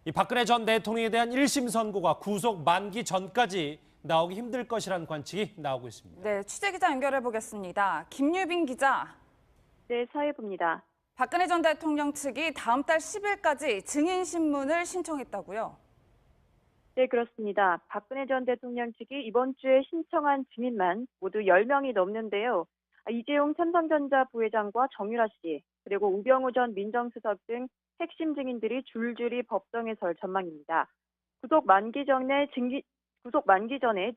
이 박근혜 전 대통령에 대한 1심 선고가 구속 만기 전까지 나오기 힘들 것이라는 관측이 나오고 있습니다. 네, 취재기자 연결해 보겠습니다. 김유빈 기자. 네, 사회부입니다. 박근혜 전 대통령 측이 다음 달 10일까지 증인신문을 신청했다고요? 네, 그렇습니다. 박근혜 전 대통령 측이 이번 주에 신청한 증인만 모두 10명이 넘는데요. 이재용 삼성전자 부회장과 정유라 씨, 그리고 우병우 전 민정수석 등 핵심 증인들이 줄줄이 법정에 설 전망입니다. 구속 만기 전에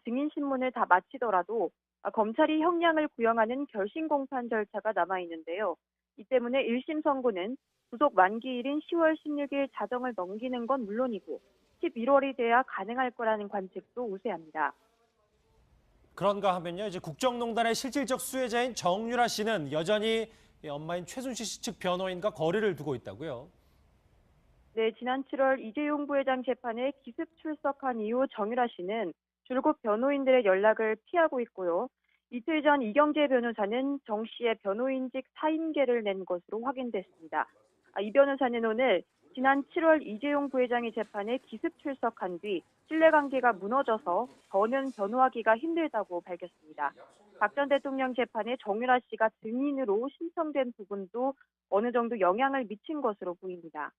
증인신문을 다 마치더라도 검찰이 형량을 구형하는 결심공판 절차가 남아있는데요. 이 때문에 1심 선고는 구속 만기일인 10월 16일 자정을 넘기는 건 물론이고 11월이 돼야 가능할 거라는 관측도 우세합니다. 그런가 하면요, 이제 국정농단의 실질적 수혜자인 정유라 씨는 여전히 엄마인 최순실 씨 측 변호인과 거리를 두고 있다고요. 네, 지난 7월 이재용 부회장 재판에 기습 출석한 이후 정유라 씨는 줄곧 변호인들의 연락을 피하고 있고요. 이틀 전 이경재 변호사는 정 씨의 변호인직 사임계를 낸 것으로 확인됐습니다. 이 변호사는 오늘 지난 7월 이재용 부회장의 재판에 기습 출석한 뒤 신뢰관계가 무너져서 더는 변호하기가 힘들다고 밝혔습니다. 박 전 대통령 재판에 정유라 씨가 증인으로 신청된 부분도 어느 정도 영향을 미친 것으로 보입니다.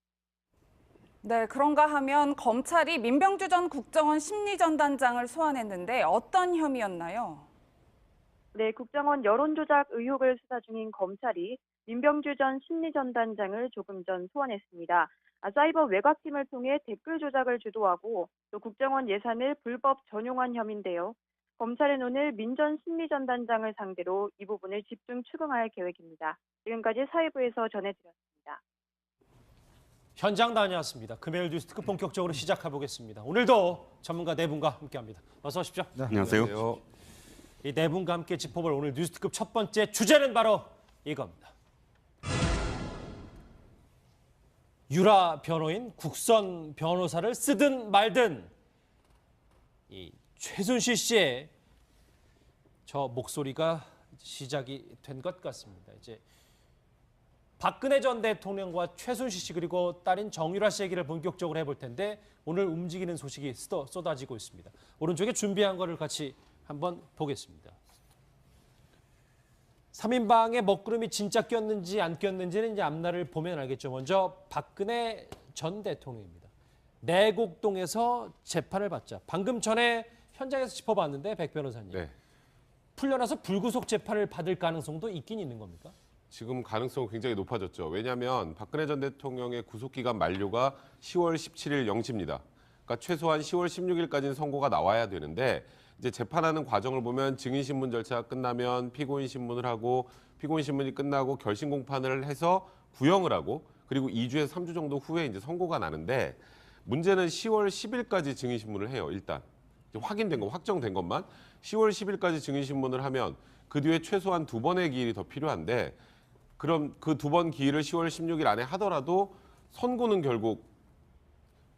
네, 그런가 하면 검찰이 민병주 전 국정원 심리전단장을 소환했는데 어떤 혐의였나요? 네, 국정원 여론조작 의혹을 수사 중인 검찰이 민병주 전 심리전단장을 조금 전 소환했습니다. 사이버 외곽팀을 통해 댓글 조작을 주도하고 또 국정원 예산을 불법 전용한 혐의인데요. 검찰은 오늘 민 전 심리전단장을 상대로 이 부분을 집중 추궁할 계획입니다. 지금까지 사회부에서 전해드렸습니다. 현장 다녀왔습니다. 금요일 뉴스특급 본격적으로 시작해 보겠습니다. 오늘도 전문가 네 분과 함께합니다. 어서 오십시오. 네, 안녕하세요. 이 네 분과 함께 짚어볼 오늘 뉴스특급 첫 번째 주제는 바로 이겁니다. 유라 변호인 국선 변호사를 쓰든 말든 이 최순실 씨의 저 목소리가 시작이 된 것 같습니다. 이제 박근혜 전 대통령과 최순실 씨 그리고 딸인 정유라 씨 얘기를 본격적으로 해볼 텐데 오늘 움직이는 소식이 쏟아지고 있습니다. 오른쪽에 준비한 거를 같이 한번 보겠습니다. 3인방의 먹구름이 진짜 꼈는지 안 꼈는지는 이제 앞날을 보면 알겠죠. 먼저 박근혜 전 대통령입니다. 내곡동에서 재판을 받자. 방금 전에 현장에서 짚어봤는데 백 변호사님. 네. 풀려나서 불구속 재판을 받을 가능성도 있긴 있는 겁니까? 지금 가능성은 굉장히 높아졌죠. 왜냐하면 박근혜 전 대통령의 구속기간 만료가 10월 17일 0시입니다. 그러니까 최소한 10월 16일까지는 선고가 나와야 되는데 이제 재판하는 과정을 보면 증인신문 절차가 끝나면 피고인 신문을 하고 피고인 신문이 끝나고 결심 공판을 해서 구형을 하고 그리고 2주에서 3주 정도 후에 이제 선고가 나는데 문제는 10월 10일까지 증인신문을 해요. 일단 확인된 거, 확정된 것만 10월 10일까지 증인신문을 하면 그 뒤에 최소한 2번의 기일이 더 필요한데 그럼 그 2번 기일을 10월 16일 안에 하더라도 선고는 결국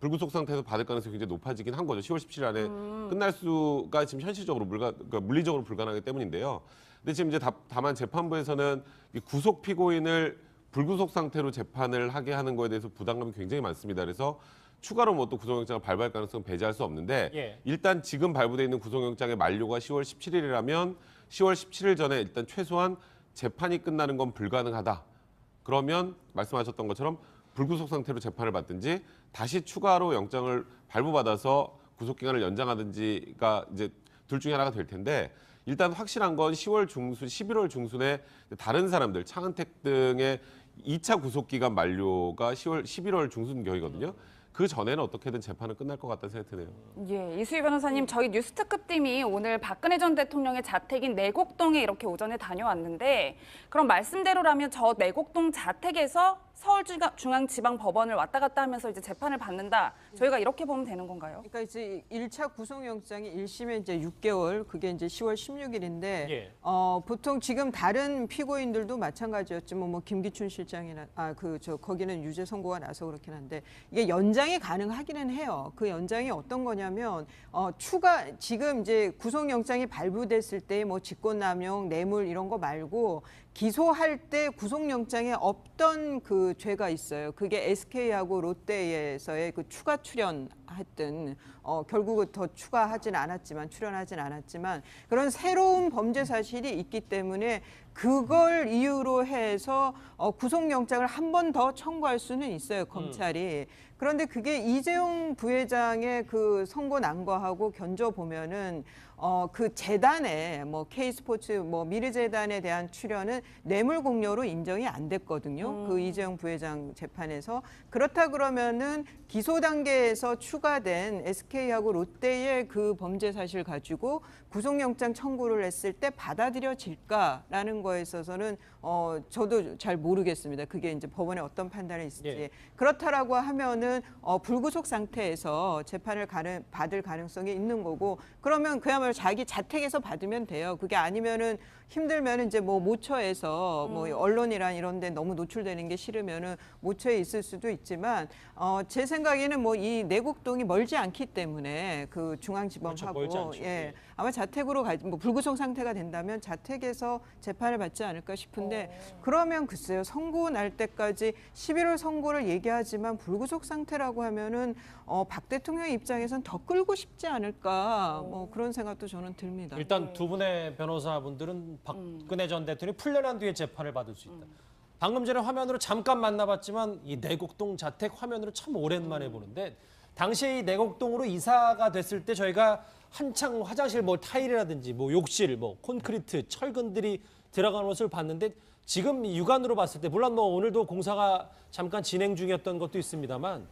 불구속 상태에서 받을 가능성이 굉장히 높아지긴 한 거죠. 10월 17일 안에 끝날 수가 지금 현실적으로 그러니까 물리적으로 불가능하기 때문인데요. 근데 지금 이제 다만 재판부에서는 이 구속 피고인을 불구속 상태로 재판을 하게 하는 거에 대해서 부담감이 굉장히 많습니다. 그래서 추가로 뭐 또 구속영장을 발부할 가능성은 배제할 수 없는데 일단 지금 발부돼 있는 구속영장의 만료가 10월 17일이라면 10월 17일 전에 일단 최소한 재판이 끝나는 건 불가능하다. 그러면 말씀하셨던 것처럼 불구속 상태로 재판을 받든지 다시 추가로 영장을 발부받아서 구속기간을 연장하든지가 이제 둘 중에 하나가 될 텐데 일단 확실한 건 10월 중순, 11월 중순에 다른 사람들, 차은택 등의 2차 구속기간 만료가 11월 중순경이거든요. 그 전에는 어떻게든 재판은 끝날 것 같다는 생각이 드네요. 예, 이수희 변호사님, 저희 뉴스특급팀이 오늘 박근혜 전 대통령의 자택인 내곡동에 이렇게 오전에 다녀왔는데 그럼 말씀대로라면 저 내곡동 자택에서 서울중앙지방법원을 왔다 갔다 하면서 이제 재판을 받는다. 저희가 이렇게 보면 되는 건가요? 그러니까 이제 1차 구속영장이 1심에 이제 6개월, 그게 이제 10월 16일인데 보통 지금 다른 피고인들도 마찬가지였지만 뭐 김기춘 실장이나 거기는 유죄 선고가 나서 그렇긴 한데 이게 연장이 가능하기는 해요. 그 연장이 어떤 거냐면 지금 이제 구속영장이 발부됐을 때 뭐 직권남용, 뇌물 이런 거 말고 기소할 때 구속영장에 없던 그 죄가 있어요. 그게 SK하고 롯데에서의 그 추가 출연했던 결국은 더 추가하진 않았지만 출연하진 않았지만 그런 새로운 범죄 사실이 있기 때문에 그걸 이유로 해서 구속영장을 한 번 더 청구할 수는 있어요, 검찰이. 그런데 그게 이재용 부회장의 그 선고 난거하고 견져 보면은 그 재단에 뭐 K스포츠 뭐 미르재단에 대한 출연은 뇌물 공여로 인정이 안 됐거든요. 그 이재용 부회장 재판에서. 그렇다 그러면은 기소 단계에서 추가된 SK하고 롯데의 그 범죄 사실 가지고 구속영장 청구를 했을 때 받아들여질까라는 거에 있어서는 저도 잘 모르겠습니다. 그게 이제 법원에 어떤 판단이 있을지. 예. 그렇다라고 하면은 불구속 상태에서 재판을 받을 가능성이 있는 거고 그러면 그야말로 자기 자택에서 받으면 돼요. 그게 아니면은 힘들면 이제 뭐 모처에서 뭐 언론이란 이런 데 너무 노출되는 게 싫으면은 모처에 있을 수도 있지만 제 생각에는 뭐 이 내곡동이 멀지 않기 때문에 그 중앙지검하고 멀지 않죠. 예. 아마 자택으로 뭐 불구속 상태가 된다면 자택에서 재판을 받지 않을까 싶은데 그러면 글쎄요. 선고 날 때까지 11월 선고를 얘기하지만 불구속 상태라고 하면은 박 대통령 입장에선 더 끌고 싶지 않을까 뭐 그런 생각도 저는 듭니다. 일단 두 분의 변호사분들은 박근혜 전 대통령이 풀려난 뒤에 재판을 받을 수 있다. 방금 전에 화면으로 잠깐 만나봤지만 이 내곡동 자택 화면으로 참 오랜만에 보는데 당시에 이 내곡동으로 이사가 됐을 때 저희가 한창 화장실 뭐 타일이라든지 뭐 욕실 뭐 콘크리트 철근들이 들어간 것을 봤는데 지금 육안으로 봤을 때 물론 뭐 오늘도 공사가 잠깐 진행 중이었던 것도 있습니다만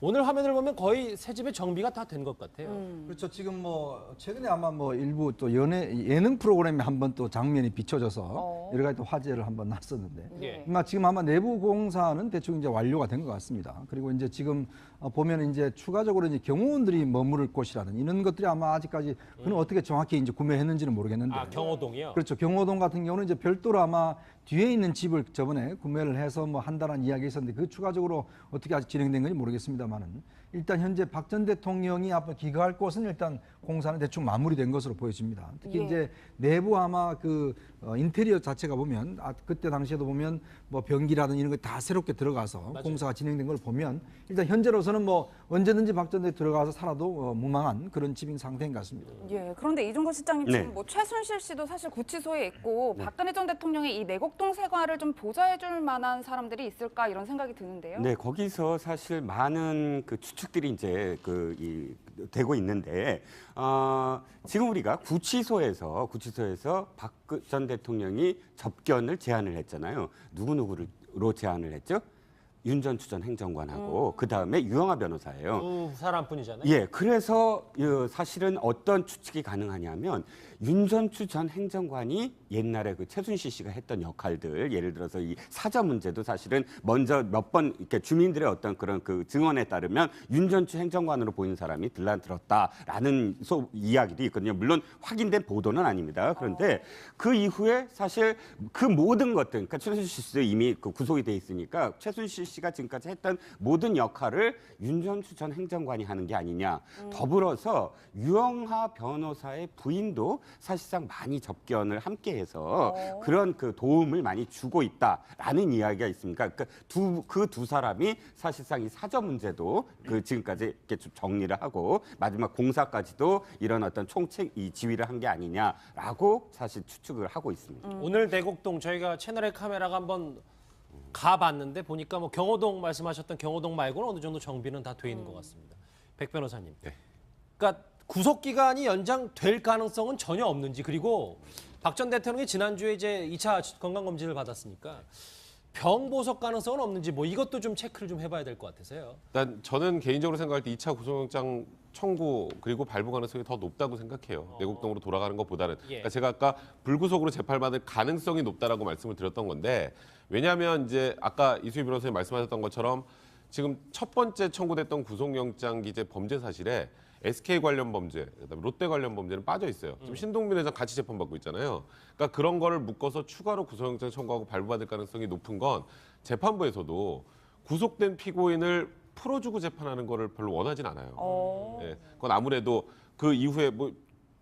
오늘 화면을 보면 거의 새 집의 정비가 다 된 것 같아요. 그렇죠. 지금 뭐 최근에 아마 뭐 일부 또 예능 프로그램에 한번 또 장면이 비춰져서 여러 가지 또 화제를 한번 났었는데 예. 지금 아마 내부 공사는 대충 이제 완료가 된 것 같습니다. 그리고 이제 지금 보면 이제 추가적으로 이제 경호원들이 머무를 곳이라는 이런 것들이 아마 아직까지 그는 어떻게 정확히 이제 구매했는지는 모르겠는데. 아 경호동이요? 그렇죠. 경호동 같은 경우는 이제 별도로 아마 뒤에 있는 집을 저번에 구매를 해서 뭐 한다는 이야기 있었는데 그 추가적으로 어떻게 아직 진행된 건지 모르겠습니다만은 일단 현재 박 전 대통령이 앞으로 귀가할 곳은 일단 공사는 대충 마무리된 것으로 보여집니다. 특히 예. 이제 내부 아마 그 인테리어 자체가 보면 그때 당시에도 보면 뭐 변기라든 이런 거 다 새롭게 들어가서 맞아요. 공사가 진행된 걸 보면 일단 현재로서는 뭐 언제든지 박 전 대통령 들어가서 살아도 무망한 그런 집인 상태인 것 같습니다. 예, 그런데 이종거 실장님 네. 지금 뭐 최순실 씨도 사실 구치소에 있고 박근혜 전 대통령의 이 내곡동 생활을 좀 보좌해줄 만한 사람들이 있을까 이런 생각이 드는데요. 네, 거기서 사실 많은 그 추측들이 이제 되고 있는데 지금 우리가 구치소에서 박 전 대통령이 접견을 제안을 했잖아요. 누구로 제안을 했죠? 윤 전 추 전 행정관하고 그 다음에 유영하 변호사예요. 두 사람뿐이잖아요. 예, 그래서 사실은 어떤 추측이 가능하냐면 윤 전 추 전 행정관이 옛날에 그 최순실 씨가 했던 역할들, 예를 들어서 이 사저 문제도 사실은 먼저 몇 번 이렇게 주민들의 어떤 그런 그 증언에 따르면 윤 전 추 행정관으로 보이는 사람이 들었다라는 이야기도 있거든요. 물론 확인된 보도는 아닙니다. 그런데 그 이후에 사실 그 모든 것들, 그러니까 최순실 씨도 이미 그 구속이 돼 있으니까 최순실 씨가 지금까지 했던 모든 역할을 윤 전 추 전 행정관이 하는 게 아니냐. 더불어서 유영하 변호사의 부인도 사실상 많이 접견을 함께해서 그런 그 도움을 많이 주고 있다라는 이야기가 있습니다. 그러니까 그 두 사람이 사실상 이 사저 문제도 그 지금까지 이렇게 좀 정리를 하고 마지막 공사까지도 이런 어떤 이 지휘를 한 게 아니냐라고 사실 추측을 하고 있습니다. 오늘 내곡동 저희가 채널의 카메라가 한번 가봤는데 보니까 뭐 경호동 말씀하셨던 경호동 말고는 어느 정도 정비는 다 돼 있는 것 같습니다. 백 변호사님. 네. 그러니까 구속 기간이 연장될 가능성은 전혀 없는지 그리고 박 전 대통령이 지난주에 이제 2차 건강 검진을 받았으니까 병 보석 가능성은 없는지 뭐 이것도 좀 체크를 좀 해봐야 될 것 같아서요. 일단 저는 개인적으로 생각할 때 2차 구속영장 청구 그리고 발부 가능성이 더 높다고 생각해요. 내곡동으로 돌아가는 것보다는. 예. 그러니까 제가 아까 불구속으로 재판받을 가능성이 높다라고 말씀을 드렸던 건데 왜냐하면 이제 아까 이수희 변호사님 말씀하셨던 것처럼 지금 첫 번째 청구됐던 구속영장 기재 범죄 사실에 SK 관련 범죄, 그다음에 롯데 관련 범죄는 빠져 있어요. 지금 신동빈 회장 같이 재판받고 있잖아요. 그러니까 그런 거를 묶어서 추가로 구속영장 청구하고 발부받을 가능성이 높은 건 재판부에서도 구속된 피고인을 풀어주고 재판하는 거를 별로 원하진 않아요. 예, 그건 아무래도 그 이후에 뭐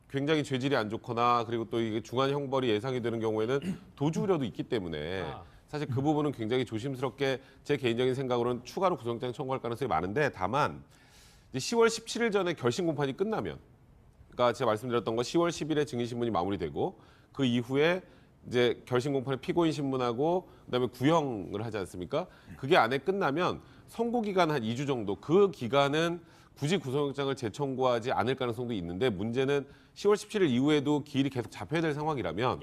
굉장히 죄질이 안 좋거나 그리고 또 이게 중한 형벌이 예상이 되는 경우에는 도주 우려도 있기 때문에 사실 그 부분은 굉장히 조심스럽게 제 개인적인 생각으로는 추가로 구속영장 청구할 가능성이 많은데 다만 이제 10월 17일 전에 결심 공판이 끝나면 그러니까 제가 말씀드렸던 거 10월 10일에 증인신문이 마무리되고 그 이후에 이제 결심 공판에 피고인 신문하고 그다음에 구형을 하지 않습니까? 그게 안에 끝나면 선고 기간 한 2주 정도 그 기간은 굳이 구속영장을 재청구하지 않을 가능성도 있는데 문제는 10월 17일 이후에도 기일이 계속 잡혀야 될 상황이라면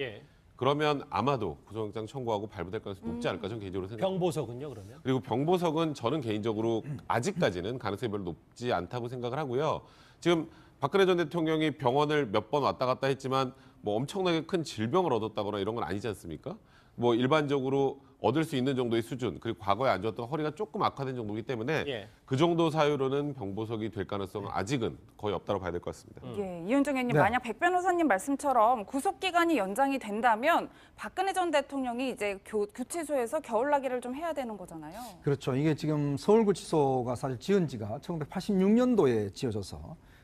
그러면 아마도 구속영장 청구하고 발부될 가능성이 높지 않을까 저는 개인적으로 생각합니다. 병보석은요 그러면? 그리고 병보석은 저는 개인적으로 아직까지는 가능성이 별로 높지 않다고 생각을 하고요. 지금 박근혜 전 대통령이 병원을 몇 번 왔다 갔다 했지만 뭐 엄청나게 큰 질병을 얻었다거나 이런 건 아니지 않습니까? 뭐 일반적으로 얻을 수 있는 정도의 수준 그리고 과거에 안 좋았던 허리가 조금 악화된 정도이기 때문에 그 정도 사유로는 병보석이 될 가능성은 아직은 거의 없다고 봐야 될 것 같습니다. 이현정 의원님, 만약 백 변호사님 말씀처럼 구속 기간이 연장이 된다면 박근혜 전 대통령이 이제 구치소에서 겨울나기를 좀 해야 되는 거잖아요. 그렇죠. 이게 지금 서울구치소가 사실 지은 지가 1986년도에 지어져서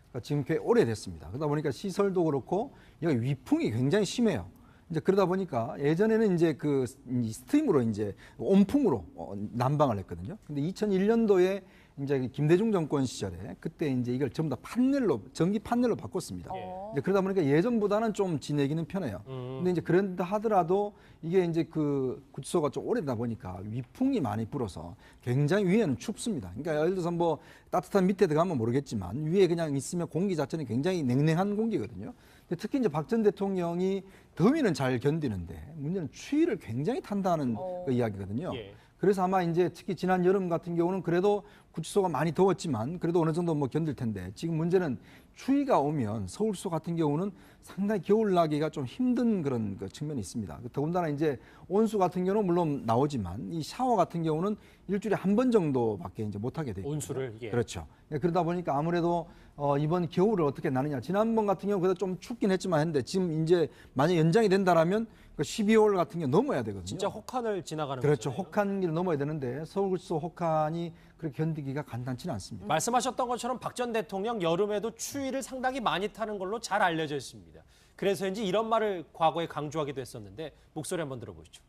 그러니까 지금 꽤 오래됐습니다. 그러다 보니까 시설도 그렇고 여기 위풍이 굉장히 심해요. 이제 그러다 보니까 예전에는 이제 그 스팀으로 이제 온풍으로 난방을 했거든요. 근데 2001년도에 이제 김대중 정권 시절에 그때 이제 이걸 전부 다 판넬로 전기 판넬로 바꿨습니다. 이제 그러다 보니까 예전보다는 좀 지내기는 편해요. 근데 이제 그런다 하더라도 이게 이제 그 구치소가 좀 오래되다 보니까 위풍이 많이 불어서 굉장히 위에는 춥습니다. 그러니까 예를 들어서 뭐 따뜻한 밑에 들어가면 모르겠지만 위에 그냥 있으면 공기 자체는 굉장히 냉랭한 공기거든요. 특히 이제 박 전 대통령이 더위는 잘 견디는데 문제는 추위를 굉장히 탄다는 그 이야기거든요. 그래서 아마 이제 특히 지난 여름 같은 경우는 그래도 구치소가 많이 더웠지만 그래도 어느 정도 뭐 견딜 텐데 지금 문제는 추위가 오면 서울소 같은 경우는 상당히 겨울나기가 좀 힘든 그런 그 측면이 있습니다. 더군다나 이제 온수 같은 경우는 물론 나오지만 이 샤워 같은 경우는 일주일에 한 번 정도밖에 이제 못 하게 되죠. 온수를 그렇죠. 그러다 보니까 아무래도 이번 겨울을 어떻게 나느냐. 지난번 같은 경우 그래도 좀 춥긴 했지만 했는데 지금 이제 만약 연장이 된다라면 12월 같은 경우 넘어야 되거든요. 진짜 혹한을 지나가는 그렇죠. 거잖아요. 혹한기를 넘어야 되는데 서울구치소 혹한이 그렇게 견디기가 간단치는 않습니다. 말씀하셨던 것처럼 박 전 대통령 여름에도 추위를 상당히 많이 타는 걸로 잘 알려져 있습니다. 그래서인지 이런 말을 과거에 강조하기도 했었는데 목소리 한번 들어보시죠.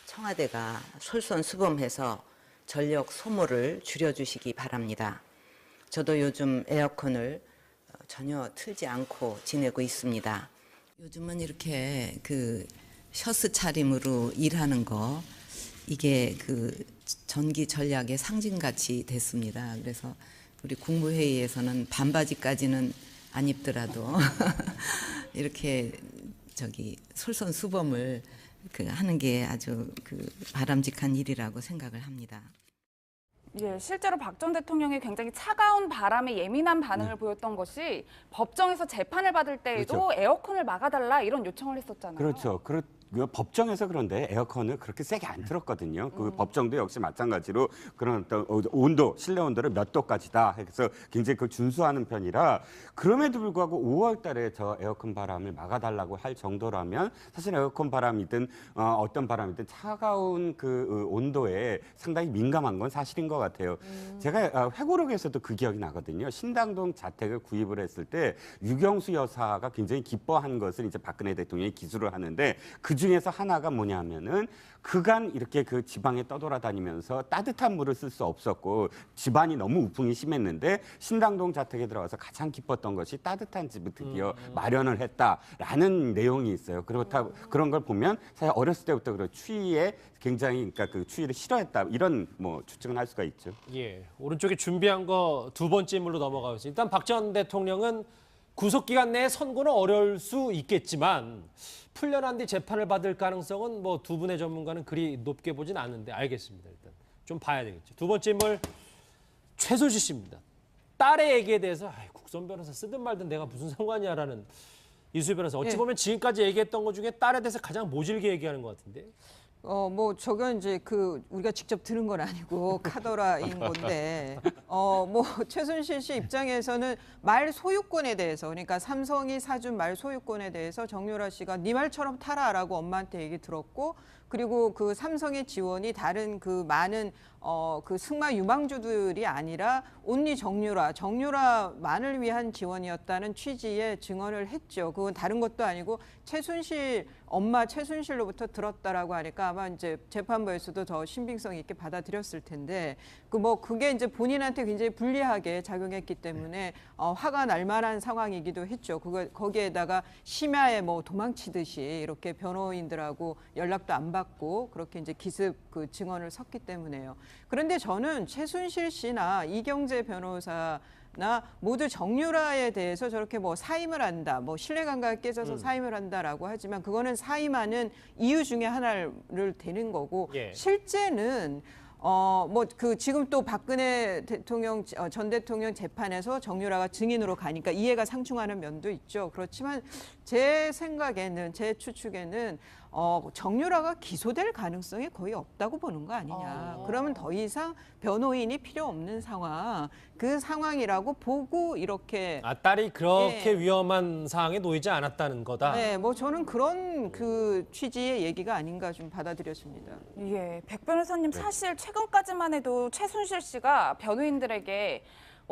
청와대가 솔선수범해서 전력 소모를 줄여주시기 바랍니다. 저도 요즘 에어컨을 전혀 틀지 않고 지내고 있습니다. 요즘은 이렇게 그 셔츠 차림으로 일하는 거 이게 그 전기 전략의 상징같이 됐습니다. 그래서 우리 국무회의에서는 반바지까지는 안 입더라도 이렇게 솔선수범을 하는 게 아주 바람직한 일이라고 생각을 합니다. 실제로 박 전 대통령이 굉장히 차가운 바람에 예민한 반응을 보였던 것이 법정에서 재판을 받을 때에도 그렇죠. 에어컨을 막아달라 이런 요청을 했었잖아요. 그렇죠. 법정에서 그런데 에어컨을 그렇게 세게 안 틀었거든요. 그 법정도 역시 마찬가지로 그런 어떤 온도, 실내 온도를 몇 도까지다 해서 굉장히 그걸 준수하는 편이라 그럼에도 불구하고 5월 달에 저 에어컨 바람을 막아달라고 할 정도라면 사실 에어컨 바람이든 어떤 바람이든 차가운 그 온도에 상당히 민감한 건 사실인 것 같아요. 제가 회고록에서도 그 기억이 나거든요. 신당동 자택을 구입을 했을 때 유경수 여사가 굉장히 기뻐한 것을 이제 박근혜 대통령이 기술을 하는데 그 중에서 하나가 뭐냐면은 그간 이렇게 그 지방에 떠돌아다니면서 따뜻한 물을 쓸 수 없었고 집안이 너무 우풍이 심했는데 신당동 자택에 들어가서 가장 기뻤던 것이 따뜻한 집을 드디어 마련을 했다라는 내용이 있어요. 그런 걸 보면 사실 어렸을 때부터 그 추위에 굉장히 그러니까 그 추위를 싫어했다 이런 뭐 추측은 할 수가 있죠. 오른쪽에 준비한 거 두 번째 인물로 넘어가겠습니다. 일단 박 전 대통령은 구속 기간 내에 선고는 어려울 수 있겠지만 풀려난 뒤 재판을 받을 가능성은 뭐 두 분의 전문가는 그리 높게 보진 않는데 알겠습니다. 일단 좀 봐야 되겠죠. 두 번째 인물 최순실 씨입니다. 딸의 얘기에 대해서 국선 변호사 쓰든 말든 내가 무슨 상관이야라는 이수희 변호사. 어찌 보면 지금까지 얘기했던 것 중에 딸에 대해서 가장 모질게 얘기하는 것 같은데. 뭐 저건 이제 우리가 직접 들은 건 아니고 카더라인 건데 뭐 최순실 씨 입장에서는 말 소유권에 대해서 그러니까 삼성이 사준 말 소유권에 대해서 정유라 씨가 네 말처럼 타라라고 엄마한테 얘기 들었고 그리고 그 삼성의 지원이 다른 그 많은 그 승마 유망주들이 아니라 온리 정유라만을 위한 지원이었다는 취지의 증언을 했죠. 그건 다른 것도 아니고 엄마 최순실로부터 들었다라고 하니까 아마 이제 재판부에서도 더 신빙성 있게 받아들였을 텐데 그게 이제 본인한테 굉장히 불리하게 작용했기 때문에 화가 날 만한 상황이기도 했죠. 거기에다가 심야에 뭐 도망치듯이 이렇게 변호인들하고 연락도 안 받고 그렇게 이제 기습 그 증언을 섰기 때문에요. 그런데 저는 최순실 씨나 이경재 변호사나 모두 정유라에 대해서 저렇게 뭐 사임을 한다, 뭐 신뢰관계가 깨져서 사임을 한다라고 하지만 그거는 사임하는 이유 중에 하나를 되는 거고 예. 실제는 지금 또 박근혜 대통령 전 대통령 재판에서 정유라가 증인으로 가니까 이해가 상충하는 면도 있죠. 그렇지만 제 생각에는 제 추측에는 정유라가 기소될 가능성이 거의 없다고 보는 거 아니냐. 그러면 더 이상 변호인이 필요 없는 상황, 그 상황이라고 보고 이렇게 딸이 그렇게 위험한 상황에 놓이지 않았다는 거다. 네, 뭐 저는 그런 그 취지의 얘기가 아닌가 좀 받아들여집니다. 예, 백 변호사님 사실 최근까지만 해도 최순실 씨가 변호인들에게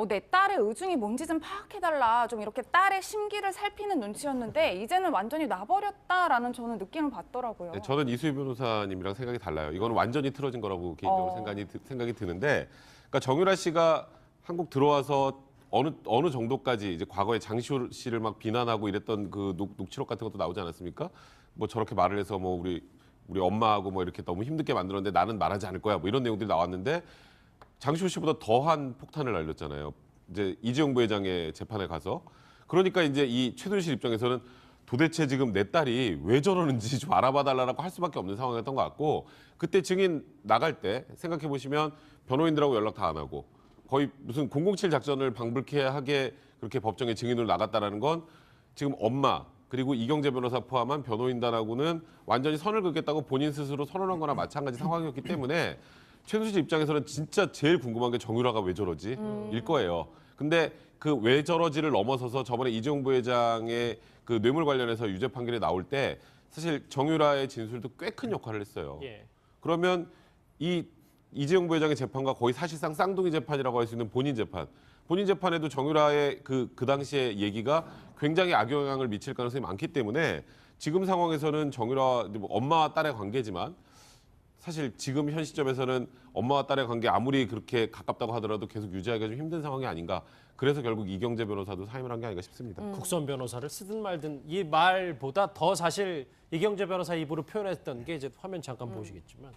내 딸의 의중이 뭔지 좀 파악해달라, 좀 이렇게 딸의 심기를 살피는 눈치였는데 이제는 완전히 놔버렸다라는 저는 느낌을 받더라고요. 네, 저는 이수희 변호사님이랑 생각이 달라요. 이건 완전히 틀어진 거라고 개인적으로 생각이 드는데, 그러니까 정유라 씨가 한국 들어와서 어느 정도까지 이제 과거에 장시호 씨를 막 비난하고 이랬던 그 녹취록 같은 것도 나오지 않았습니까? 뭐 저렇게 말을 해서 뭐 우리 엄마하고 뭐 이렇게 너무 힘들게 만들었는데 나는 말하지 않을 거야. 뭐 이런 내용들이 나왔는데. 장시호 씨보다 더한 폭탄을 날렸잖아요. 이제 이재용 부회장의 재판에 가서. 그러니까 이제 이 최순실 입장에서는 도대체 지금 내 딸이 왜 저러는지 좀 알아봐 달라고 할 수밖에 없는 상황이었던 것 같고, 그때 증인 나갈 때 생각해 보시면 변호인들하고 연락 다 안 하고 거의 무슨 007 작전을 방불케 하게 그렇게 법정에 증인으로 나갔다라는 건 지금 엄마 그리고 이경재 변호사 포함한 변호인단하고는 완전히 선을 긋겠다고 본인 스스로 선언한 거나 마찬가지 상황이었기 때문에 최순실 입장에서는 진짜 제일 궁금한 게 정유라가 왜 저러지? 일 거예요. 근데 그 왜 저러지를 넘어서서 저번에 이재용 부회장의 그 뇌물 관련해서 유죄 판결이 나올 때 사실 정유라의 진술도 꽤 큰 역할을 했어요. 예. 그러면 이 이재용 부회장의 재판과 거의 사실상 쌍둥이 재판이라고 할 수 있는 본인 재판에도 정유라의 그 당시의 얘기가 굉장히 악영향을 미칠 가능성이 많기 때문에 지금 상황에서는 정유라 엄마와 딸의 관계지만 사실 지금 현 시점에서는 엄마와 딸의 관계 아무리 그렇게 가깝다고 하더라도 계속 유지하기가 좀 힘든 상황이 아닌가. 그래서 결국 이경재 변호사도 사임을 한 게 아닌가 싶습니다. 국선 변호사를 쓰든 말든 이 말보다 더 사실 이경재 변호사 입으로 표현했던 게 이제 화면 잠깐 보시겠지만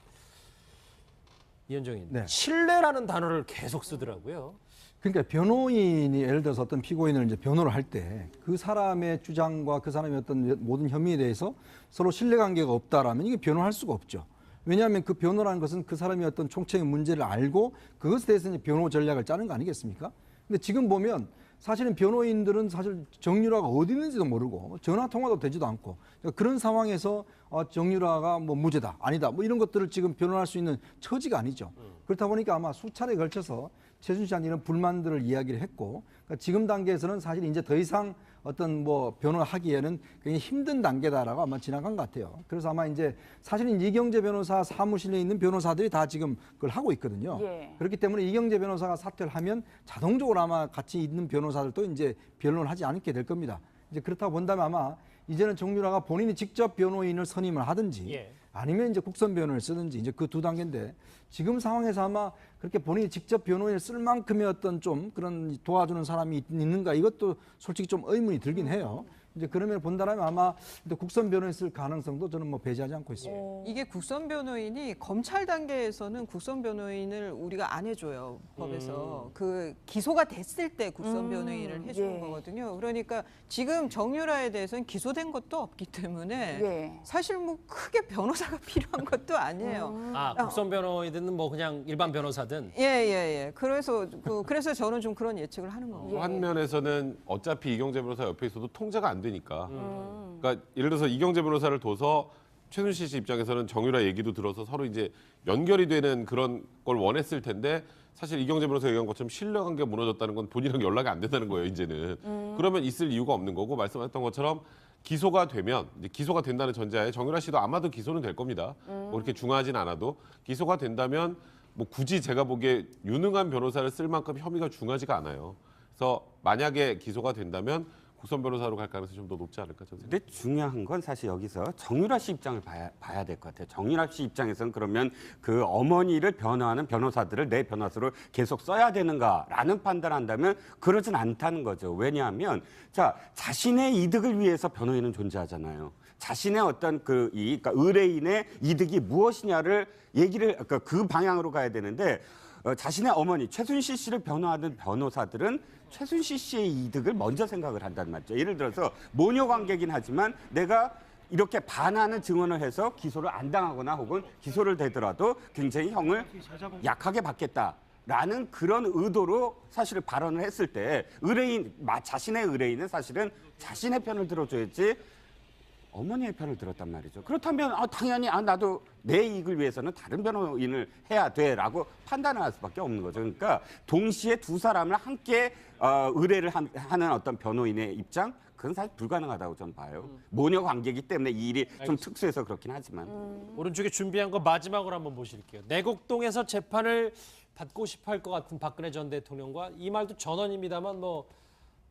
이현정님 네. 신뢰라는 단어를 계속 쓰더라고요. 그러니까 변호인이 예를 들어서 어떤 피고인을 이제 변호를 할 때 그 사람의 주장과 그 사람의 어떤 모든 혐의에 대해서 서로 신뢰관계가 없다라면 이게 변호할 수가 없죠. 왜냐하면 그 변호라는 것은 그 사람이 어떤 총체의 문제를 알고 그것에 대해서 이제 변호 전략을 짜는 거 아니겠습니까? 근데 지금 보면 사실은 변호인들은 사실 정유라가 어디 있는지도 모르고 전화 통화도 되지도 않고 그런 상황에서 정유라가 뭐 무죄다 아니다 뭐 이런 것들을 지금 변호할 수 있는 처지가 아니죠. 그렇다 보니까 아마 수차례에 걸쳐서 최순실 씨한테 이런 불만들을 이야기를 했고 그러니까 지금 단계에서는 사실 이제 더 이상 어떤 뭐 변호하기에는 굉장히 힘든 단계다라고 아마 지나간 것 같아요. 그래서 아마 이제 사실은 이경재 변호사 사무실에 있는 변호사들이 다 지금 그걸 하고 있거든요. 예. 그렇기 때문에 이경재 변호사가 사퇴를 하면 자동적으로 아마 같이 있는 변호사들도 이제 변론을 하지 않게 될 겁니다. 이제 그렇다고 본다면 아마 이제는 정유라가 본인이 직접 변호인을 선임을 하든지 예. 아니면 이제 국선 변호를 쓰든지 이제 그 두 단계인데 지금 상황에서 아마 그렇게 본인이 직접 변호인을 쓸 만큼의 어떤 좀 그런 도와주는 사람이 있는가 이것도 솔직히 좀 의문이 들긴 해요. 이제 그러면 본다라면 아마 국선 변호인 쓸 가능성도 저는 뭐 배제하지 않고 있습니다. 이게 국선 변호인이 검찰 단계에서는 국선 변호인을 우리가 안 해줘요 법에서 그 기소가 됐을 때 국선 변호인을 해주는 예. 거거든요. 그러니까 지금 정유라에 대해서는 기소된 것도 없기 때문에 예. 사실 뭐 크게 변호사가 필요한 것도 아니에요. 국선 변호이든 뭐 그냥 일반 변호사든 예. 그래서 저는 좀 그런 예측을 하는 거고. 한 면에서는 어차피 이경재 변호사 옆에 있어도 통제가 안 되니까. 그러니까 예를 들어서 이경재 변호사를 둬서 최순실 씨 입장에서는 정유라 얘기도 들어서 서로 이제 연결이 되는 그런 걸 원했을 텐데 사실 이경재 변호사가 얘기한 것처럼 신뢰관계가 무너졌다는 건 본인이랑 연락이 안 된다는 거예요, 이제는. 그러면 있을 이유가 없는 거고 말씀하셨던 것처럼 기소가 되면 이제 기소가 된다는 전제하에 정유라 씨도 아마도 기소는 될 겁니다. 뭐 그렇게 중하진 않아도 기소가 된다면 뭐 굳이 제가 보기에 유능한 변호사를 쓸 만큼 혐의가 중하지가 않아요. 그래서 만약에 기소가 된다면 국선 변호사로 갈 가능성이 좀 더 높지 않을까 저는 생각합니다. 근데 중요한 건 사실 여기서 정유라 씨 입장을 봐야 될 것 같아요. 정유라 씨 입장에서는 그러면 그 어머니를 변호하는 변호사들을 내 변호사로 계속 써야 되는가라는 판단한다면 그러진 않다는 거죠. 왜냐하면 자 자신의 이득을 위해서 변호인은 존재하잖아요. 자신의 어떤 그러니까 의뢰인의 이득이 무엇이냐를 얘기를 그러니까 그 방향으로 가야 되는데 자신의 어머니 최순실 씨를 변호하는 변호사들은 최순실 씨의 이득을 먼저 생각을 한다는 말이죠. 예를 들어서 모녀 관계긴 하지만 내가 이렇게 반하는 증언을 해서 기소를 안 당하거나 혹은 기소를 되더라도 굉장히 형을 약하게 받겠다라는 그런 의도로 사실 발언을 했을 때 자신의 의뢰인은 사실은 자신의 편을 들어줘야지 어머니의 편을 들었단 말이죠. 그렇다면 당연히 나도 내 이익을 위해서는 다른 변호인을 해야 돼라고 판단을 할 수밖에 없는 거죠. 그러니까 동시에 두 사람을 함께 의뢰를 하는 어떤 변호인의 입장 그건 사실 불가능하다고 저는 봐요. 모녀 관계이기 때문에 이 일이 좀 특수해서 그렇긴 하지만. 오른쪽에 준비한 거 마지막으로 한번 보실게요. 내곡동에서 재판을 받고 싶어 할 것 같은 박근혜 전 대통령과 이 말도 전언입니다만 뭐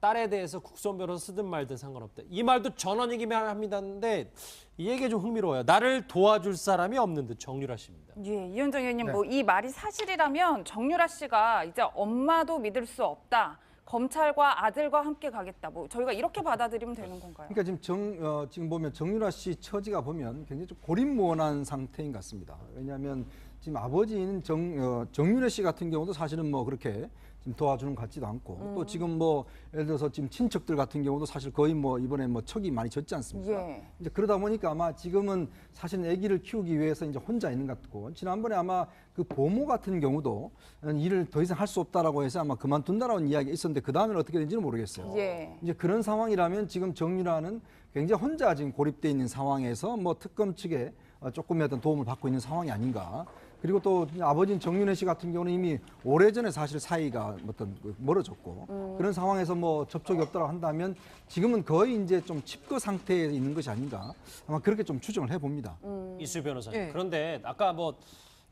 딸에 대해서 국선 변호사 쓰든 말든 상관없다. 이 말도 전언이기만 합니다인데 이 얘기가 좀 흥미로워요. 나를 도와줄 사람이 없는 듯 정유라 씨입니다. 예, 이현정 의원님 네. 뭐 이 말이 사실이라면 정유라 씨가 이제 엄마도 믿을 수 없다. 검찰과 아들과 함께 가겠다. 뭐 저희가 이렇게 받아들이면 되는 건가요? 그러니까 지금 보면 정유라 씨 처지가 보면 굉장히 좀 고립무원한 상태인 것 같습니다. 왜냐하면 지금 아버지인 정유라 씨 같은 경우도 사실은 뭐 그렇게 지금 도와주는 것 같지도 않고 또 지금 뭐 예를 들어서 지금 친척들 같은 경우도 사실 거의 뭐 이번에 뭐 척이 많이 졌지 않습니까? 예. 이제 그러다 보니까 아마 지금은 사실 아기를 키우기 위해서 이제 혼자 있는 것 같고 지난번에 아마 그 보모 같은 경우도 일을 더 이상 할 수 없다라고 해서 아마 그만둔다라는 이야기가 있었는데 그 다음에는 어떻게 된지는 모르겠어요. 예. 이제 그런 상황이라면 지금 정유라는 굉장히 혼자 지금 고립돼 있는 상황에서 뭐 특검 측에 조금의 어떤 도움을 받고 있는 상황이 아닌가. 그리고 또 아버지인 정윤회 씨 같은 경우는 이미 오래전에 사실 사이가 어떤 멀어졌고 그런 상황에서 뭐 접촉이 없다고 한다면 지금은 거의 이제 좀 칩거 상태에 있는 것이 아닌가 아마 그렇게 좀 추정을 해봅니다. 이수 변호사님. 네. 그런데 아까 뭐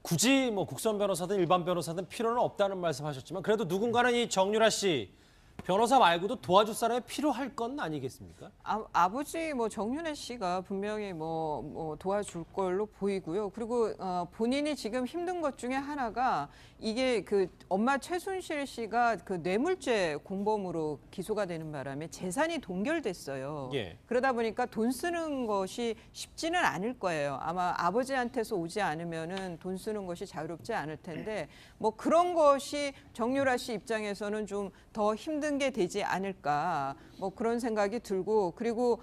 굳이 뭐 국선 변호사든 일반 변호사든 필요는 없다는 말씀하셨지만 그래도 누군가는 이 정유라 씨 변호사 말고도 도와줄 사람이 필요할 건 아니겠습니까? 아버지 뭐 정윤혜 씨가 분명히 뭐 도와줄 걸로 보이고요. 그리고 본인이 지금 힘든 것 중에 하나가 이게 그 엄마 최순실 씨가 그 뇌물죄 공범으로 기소가 되는 바람에 재산이 동결됐어요. 예. 그러다 보니까 돈 쓰는 것이 쉽지는 않을 거예요. 아마 아버지한테서 오지 않으면은 돈 쓰는 것이 자유롭지 않을 텐데 뭐 그런 것이 정유라 씨 입장에서는 좀 더 힘든 게 되지 않을까 뭐 그런 생각이 들고 그리고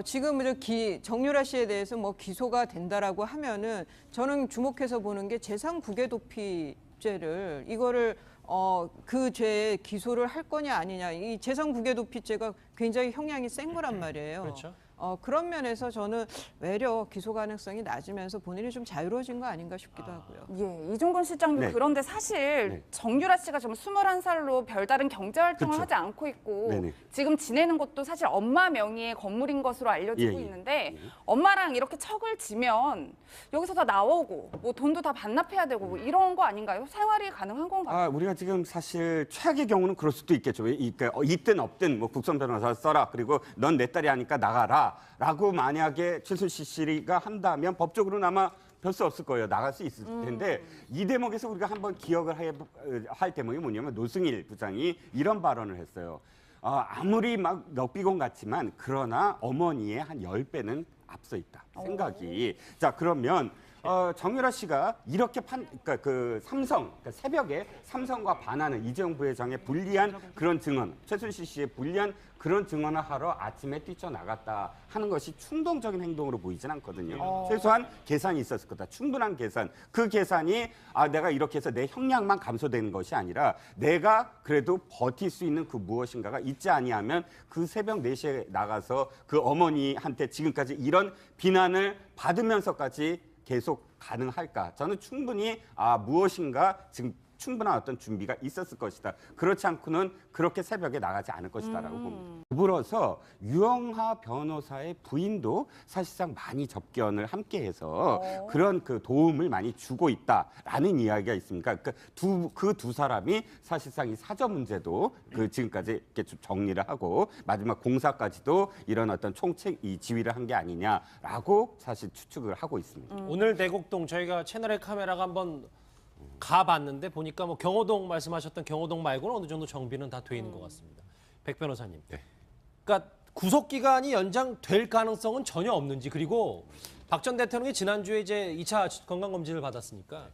지금 정유라 씨에 대해서 뭐 기소가 된다라고 하면은 저는 주목해서 보는 게 재산 국외 도피죄를 이거를 그 죄에 기소를 할 거냐 아니냐 이 재산 국외 도피죄가 굉장히 형량이 센 거란 말이에요. 그렇죠. 그런 면에서 저는 외려 기소 가능성이 낮으면서 본인이 좀 자유로워진 거 아닌가 싶기도 하고요. 예, 이종건 실장님 네. 그런데 사실 네. 정유라 씨가 지금 21살로 별다른 경제 활동을 그렇죠. 하지 않고 있고 네네. 지금 지내는 곳도 사실 엄마 명의의 건물인 것으로 알려지고 예, 예. 있는데 엄마랑 이렇게 척을 지면 여기서 다 나오고 뭐 돈도 다 반납해야 되고 뭐 이런 거 아닌가요? 생활이 가능한 건가요? 우리가 지금 사실 최악의 경우는 그럴 수도 있겠죠. 있든 없든 뭐 국선 변호사 써라. 그리고 넌 내 딸이 아니까 나가라. 라고 만약에 최순실 씨가 한다면 법적으로는 아마 별 수 없을 거예요. 나갈 수 있을 텐데 이 대목에서 우리가 한번 기억을 할 대목이 뭐냐면 노승일 부장이 이런 발언을 했어요. 아무리 막 넉비공 같지만 그러나 어머니의 한 10배는 앞서 있다. 생각이. 자, 그러면 정유라 씨가 이렇게 그러니까 그 그러니까 새벽에 삼성과 반하는 이재용 부회장의 불리한 그런 증언, 최순실 씨의 불리한 그런 증언을 하러 아침에 뛰쳐나갔다 하는 것이 충동적인 행동으로 보이진 않거든요. 최소한 계산이 있었을 거다. 충분한 계산. 그 계산이 내가 이렇게 해서 내 형량만 감소되는 것이 아니라 내가 그래도 버틸 수 있는 그 무엇인가가 있지 아니하면 그 새벽 4시에 나가서 그 어머니한테 지금까지 이런 비난을 받으면서까지 계속 가능할까? 저는 충분히 무엇인가 지금 충분한 어떤 준비가 있었을 것이다. 그렇지 않고는 그렇게 새벽에 나가지 않을 것이다라고 봅니다. 더불어서 유영하 변호사의 부인도 사실상 많이 접견을 함께해서 그런 그 도움을 많이 주고 있다라는 이야기가 있습니다. 그러니까 그 두 사람이 사실상 이 사저 문제도 그 지금까지 이렇게 좀 정리를 하고 마지막 공사까지도 이런 어떤 총책 이 지휘를 한 게 아니냐라고 사실 추측을 하고 있습니다. 오늘 내곡동 저희가 채널의 카메라가 한번 가봤는데 보니까 뭐 경호동 말씀하셨던 경호동 말고는 어느 정도 정비는 다 돼 있는 것 같습니다. 백 변호사님. 네. 그러니까 구속 기간이 연장될 가능성은 전혀 없는지, 그리고 박 전 대통령이 지난주에 이제 2차 건강검진을 받았으니까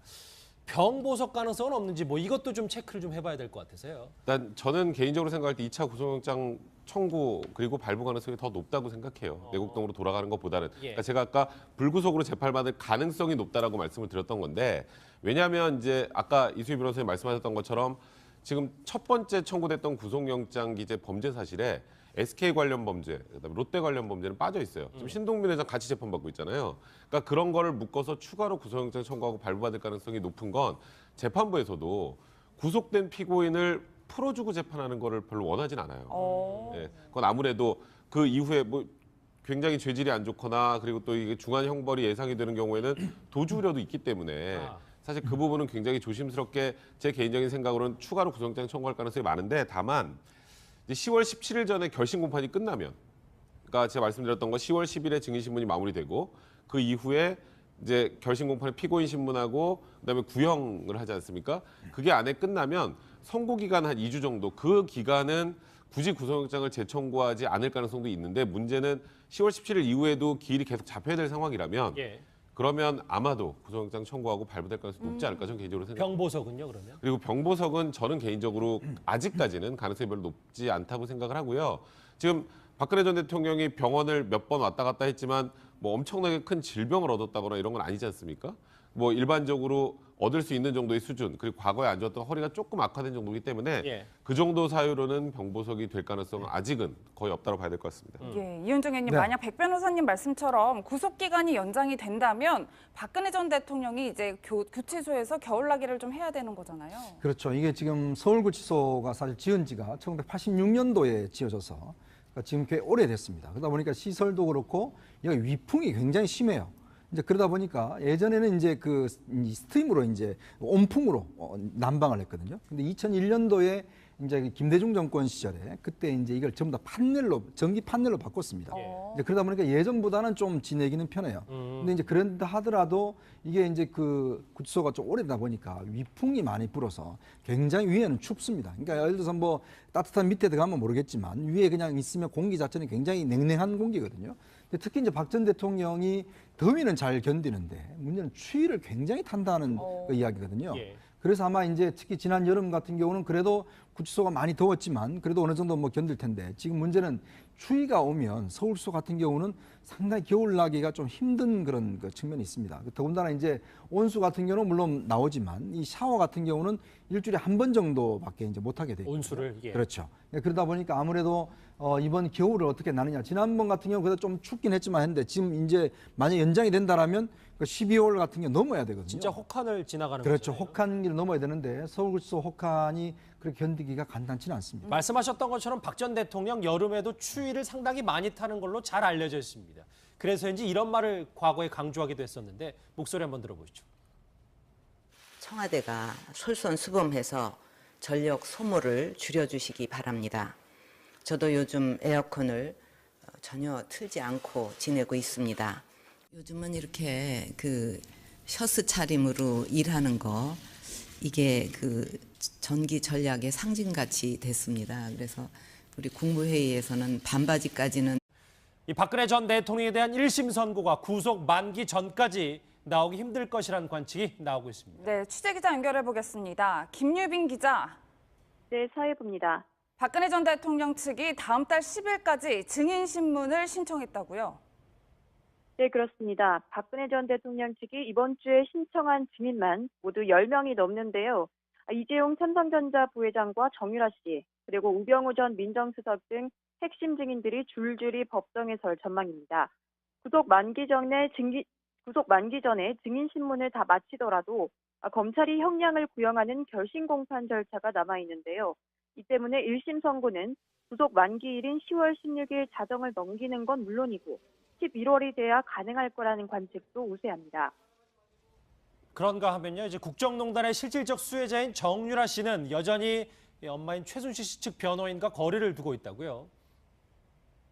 병보석 가능성은 없는지 뭐 이것도 좀 체크를 좀 해봐야 될 것 같아서요. 일단 저는 개인적으로 생각할 때 2차 구속영장 청구 그리고 발부 가능성이 더 높다고 생각해요. 내곡동으로 돌아가는 것보다는. 예. 그러니까 제가 아까 불구속으로 재판받을 가능성이 높다라고 말씀을 드렸던 건데, 왜냐하면 이제 아까 이수희 변호사님 말씀하셨던 것처럼 지금 첫 번째 청구됐던 구속영장 기재 범죄 사실에 SK 관련 범죄, 그다음에 롯데 관련 범죄는 빠져 있어요. 지금 신동빈 회장 같이 재판받고 있잖아요. 그러니까 그런 거를 묶어서 추가로 구속영장 청구하고 발부받을 가능성이 높은 건 재판부에서도 구속된 피고인을 풀어주고 재판하는 거를 별로 원하진 않아요. 예, 그건 아무래도 그 이후에 뭐 굉장히 죄질이 안 좋거나 그리고 또 이게 중한 형벌이 예상이 되는 경우에는 도주 우려도 있기 때문에 사실 그 부분은 굉장히 조심스럽게 제 개인적인 생각으로는 추가로 구속영장 청구할 가능성이 많은데, 다만 이제 10월 17일 전에 결심 공판이 끝나면, 그러니까 제가 말씀드렸던 거 10월 10일에 증인신문이 마무리되고 그 이후에 이제 결심 공판에 피고인 신문하고 그다음에 구형을 하지 않습니까? 그게 안에 끝나면 선고 기간 한 2주 정도, 그 기간은 굳이 구속영장을 재청구하지 않을 가능성도 있는데, 문제는 10월 17일 이후에도 기일이 계속 잡혀야 될 상황이라면 예. 그러면 아마도 구속영장 청구하고 발부될 가능성이 높지 않을까 저는 개인적으로 생각합니다. 병보석은요 그러면? 그리고 병보석은 저는 개인적으로 아직까지는 가능성이 별로 높지 않다고 생각을 하고요. 지금 박근혜 전 대통령이 병원을 몇 번 왔다 갔다 했지만 뭐 엄청나게 큰 질병을 얻었다거나 이런 건 아니지 않습니까? 뭐 일반적으로 얻을 수 있는 정도의 수준, 그리고 과거에 안 좋았던 허리가 조금 악화된 정도이기 때문에 예. 그 정도 사유로는 병보석이 될 가능성은 아직은 거의 없다고 봐야 될 것 같습니다. 예, 이은정 의원님, 네. 만약 백 변호사님 말씀처럼 구속 기간이 연장이 된다면 박근혜 전 대통령이 이제 구치소에서 겨울나기를 좀 해야 되는 거잖아요. 그렇죠. 이게 지금 서울구치소가 사실 지은 지가 1986년도에 지어져서 그러니까 지금 꽤 오래됐습니다. 그러다 보니까 시설도 그렇고 여기 위풍이 굉장히 심해요. 이제 그러다 보니까 예전에는 이제 그 스팀으로 이제 온풍으로 난방을 했거든요. 근데 2001년도에 이제 김대중 정권 시절에 그때 이제 이걸 전부 다 판넬로, 전기 판넬로 바꿨습니다. 이제 그러다 보니까 예전보다는 좀 지내기는 편해요. 근데 이제 그런다 하더라도 이게 이제 그 구치소가 좀 오래되다 보니까 위풍이 많이 불어서 굉장히 위에는 춥습니다. 그러니까 예를 들어서 뭐 따뜻한 밑에 들어가면 모르겠지만 위에 그냥 있으면 공기 자체는 굉장히 냉랭한 공기거든요. 근데 특히 이제 박 전 대통령이 더위는 잘 견디는데 문제는 추위를 굉장히 탄다는 그 이야기거든요. 예. 그래서 아마 이제 특히 지난 여름 같은 경우는 그래도 구치소가 많이 더웠지만 그래도 어느 정도 뭐 견딜 텐데, 지금 문제는 추위가 오면 서울소 같은 경우는 상당히 겨울 나기가 좀 힘든 그런 그 측면이 있습니다. 더군다나 이제 온수 같은 경우는 물론 나오지만 이 샤워 같은 경우는 일주일에 한 번 정도밖에 이제 못 하게 돼요. 온수를. 예. 그렇죠. 그러다 보니까 아무래도 이번 겨울을 어떻게 나느냐. 지난번 같은 경우 그래도 좀 춥긴 했지만 했는데 지금 이제 만약 연장이 된다라면 12월 같은 경우 넘어야 되거든요. 진짜 혹한을 지나가는 그렇죠. 거잖아요. 혹한기를 넘어야 되는데 서울구치소 혹한이 그렇게 견디기가 간단치는 않습니다. 말씀하셨던 것처럼 박 전 대통령 여름에도 추위를 상당히 많이 타는 걸로 잘 알려져 있습니다. 그래서인지 이런 말을 과거에 강조하기도 했었는데 목소리 한번 들어보시죠. 청와대가 솔선수범해서 전력 소모를 줄여주시기 바랍니다. 저도 요즘 에어컨을 전혀 틀지 않고 지내고 있습니다. 요즘은 이렇게 그 셔츠 차림으로 일하는 거, 이게 그 전기 전략의 상징같이 됐습니다. 그래서 우리 국무회의에서는 반바지까지는 이 박근혜 전 대통령에 대한 1심 선고가 구속 만기 전까지 나오기 힘들 것이라는 관측이 나오고 있습니다. 네, 취재기자 연결해 보겠습니다. 김유빈 기자. 네, 사회부입니다. 박근혜 전 대통령 측이 다음 달 10일까지 증인신문을 신청했다고요? 네, 그렇습니다. 박근혜 전 대통령 측이 이번 주에 신청한 증인만 모두 10명이 넘는데요. 이재용 삼성전자 부회장과 정유라 씨, 그리고 우병우 전 민정수석 등 핵심 증인들이 줄줄이 법정에 설 전망입니다. 구속 만기 전에 증인신문을 다 마치더라도 검찰이 형량을 구형하는 결심 공판 절차가 남아 있는데요. 이 때문에 1심 선고는 구속 만기일인 10월 16일 자정을 넘기는 건 물론이고 11월이 돼야 가능할 거라는 관측도 우세합니다. 그런가 하면요, 이제 국정농단의 실질적 수혜자인 정유라 씨는 여전히 엄마인 최순실 씨 측 변호인과 거리를 두고 있다고요.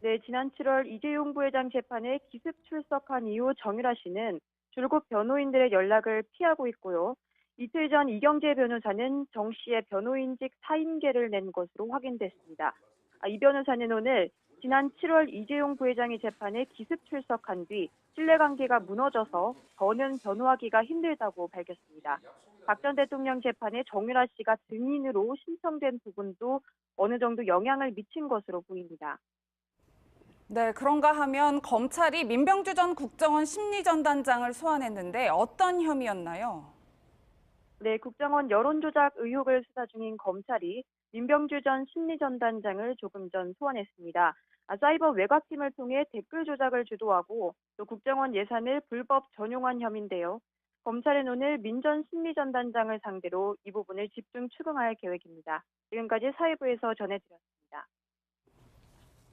네, 지난 7월 이재용 부회장 재판에 기습 출석한 이후 정유라 씨는 줄곧 변호인들의 연락을 피하고 있고요. 이틀 전 이경재 변호사는 정 씨의 변호인직 사임계를 낸 것으로 확인됐습니다. 이 변호사는 오늘 지난 7월 이재용 부회장의 재판에 기습 출석한 뒤 신뢰관계가 무너져서 더는 변호하기가 힘들다고 밝혔습니다. 박 전 대통령 재판에 정유라 씨가 증인으로 신청된 부분도 어느 정도 영향을 미친 것으로 보입니다. 네, 그런가 하면 검찰이 민병주 전 국정원 심리전단장을 소환했는데 어떤 혐의였나요? 네, 국정원 여론조작 의혹을 수사 중인 검찰이 민병주 전 심리전단장을 조금 전 소환했습니다. 사이버 외곽팀을 통해 댓글 조작을 주도하고 또 국정원 예산을 불법 전용한 혐의인데요. 검찰은 오늘 민 전 심리전단장을 상대로 이 부분을 집중 추궁할 계획입니다. 지금까지 사회부에서 전해드렸습니다.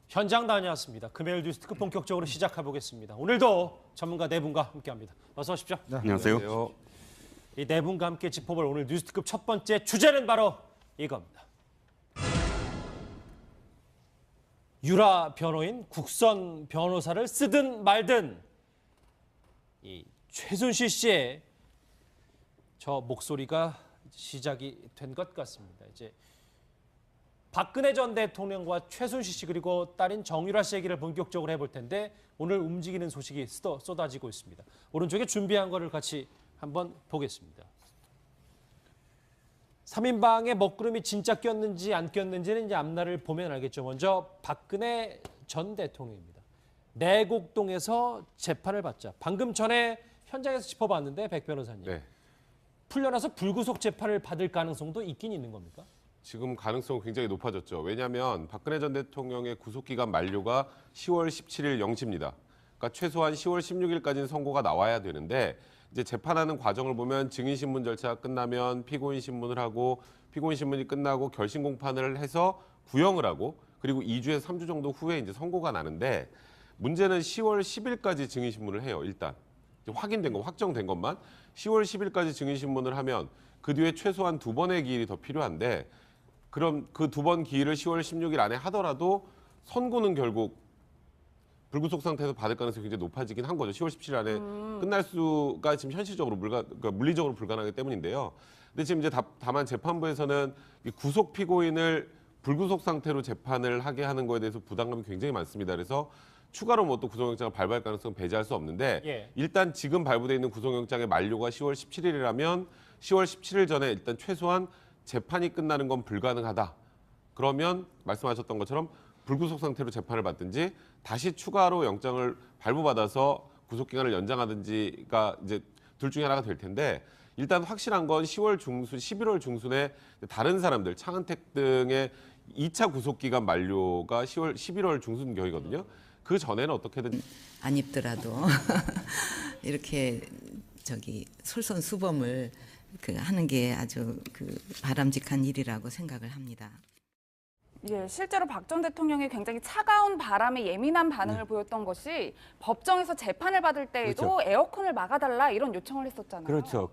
현장 다녀왔습니다. 금요일 뉴스특급 본격적으로 시작해보겠습니다. 오늘도 전문가 네 분과 함께합니다. 어서 오십시오. 네, 안녕하세요. 이 네 분과 함께 짚어볼 오늘 뉴스특급 첫 번째 주제는 바로 이겁니다. 유라 변호인 국선 변호사를 쓰든 말든 이 최순실 씨의 저 목소리가 시작이 된 것 같습니다. 이제 박근혜 전 대통령과 최순실 씨 그리고 딸인 정유라 씨 얘기를 본격적으로 해볼 텐데 오늘 움직이는 소식이 쏟아지고 있습니다. 오른쪽에 준비한 거를 같이 한번 보겠습니다. 3인방의 먹구름이 진짜 꼈는지 안 꼈는지는 이제 앞날을 보면 알겠죠. 먼저 박근혜 전 대통령입니다. 내곡동에서 재판을 받자. 방금 전에 현장에서 짚어봤는데 백 변호사님. 네. 풀려나서 불구속 재판을 받을 가능성도 있긴 있는 겁니까? 지금 가능성은 굉장히 높아졌죠. 왜냐하면 박근혜 전 대통령의 구속기간 만료가 10월 17일 0시입니다. 그러니까 최소한 10월 16일까지는 선고가 나와야 되는데 이제 재판하는 과정을 보면 증인신문 절차가 끝나면 피고인 신문을 하고 피고인 신문이 끝나고 결심 공판을 해서 구형을 하고 그리고 2주에서 3주 정도 후에 이제 선고가 나는데 문제는 10월 10일까지 증인신문을 해요. 일단 이제 확인된 거, 확정된 것만 10월 10일까지 증인신문을 하면 그 뒤에 최소한 2번의 기일이 더 필요한데 그럼 그 2번 기일을 10월 16일 안에 하더라도 선고는 결국 불구속 상태에서 받을 가능성이 굉장히 높아지긴 한 거죠. 10월 17일 안에 끝날 수가 지금 현실적으로 그러니까 물리적으로 불가능하기 때문인데요. 근데 지금 이제 다만 재판부에서는 이 구속 피고인을 불구속 상태로 재판을 하게 하는 거에 대해서 부담감이 굉장히 많습니다. 그래서 추가로 뭐 또 구속영장을 발부할 가능성은 배제할 수 없는데 일단 지금 발부돼 있는 구속영장의 만료가 10월 17일이라면 10월 17일 전에 일단 최소한 재판이 끝나는 건 불가능하다. 그러면 말씀하셨던 것처럼 불구속 상태로 재판을 받든지 다시 추가로 영장을 발부받아서 구속기간을 연장하든지가 이제 둘 중에 하나가 될 텐데 일단 확실한 건 10월 중순, 11월 중순에 다른 사람들, 차은택 등의 2차 구속기간 만료가 11월 중순경이거든요. 그 전에는 어떻게든 안 입더라도 이렇게 솔선수범을 하는 게 아주 바람직한 일이라고 생각을 합니다. 예, 실제로 박 전 대통령이 굉장히 차가운 바람에 예민한 반응을 보였던 것이 법정에서 재판을 받을 때에도 그렇죠. 에어컨을 막아달라 이런 요청을 했었잖아요. 그렇죠.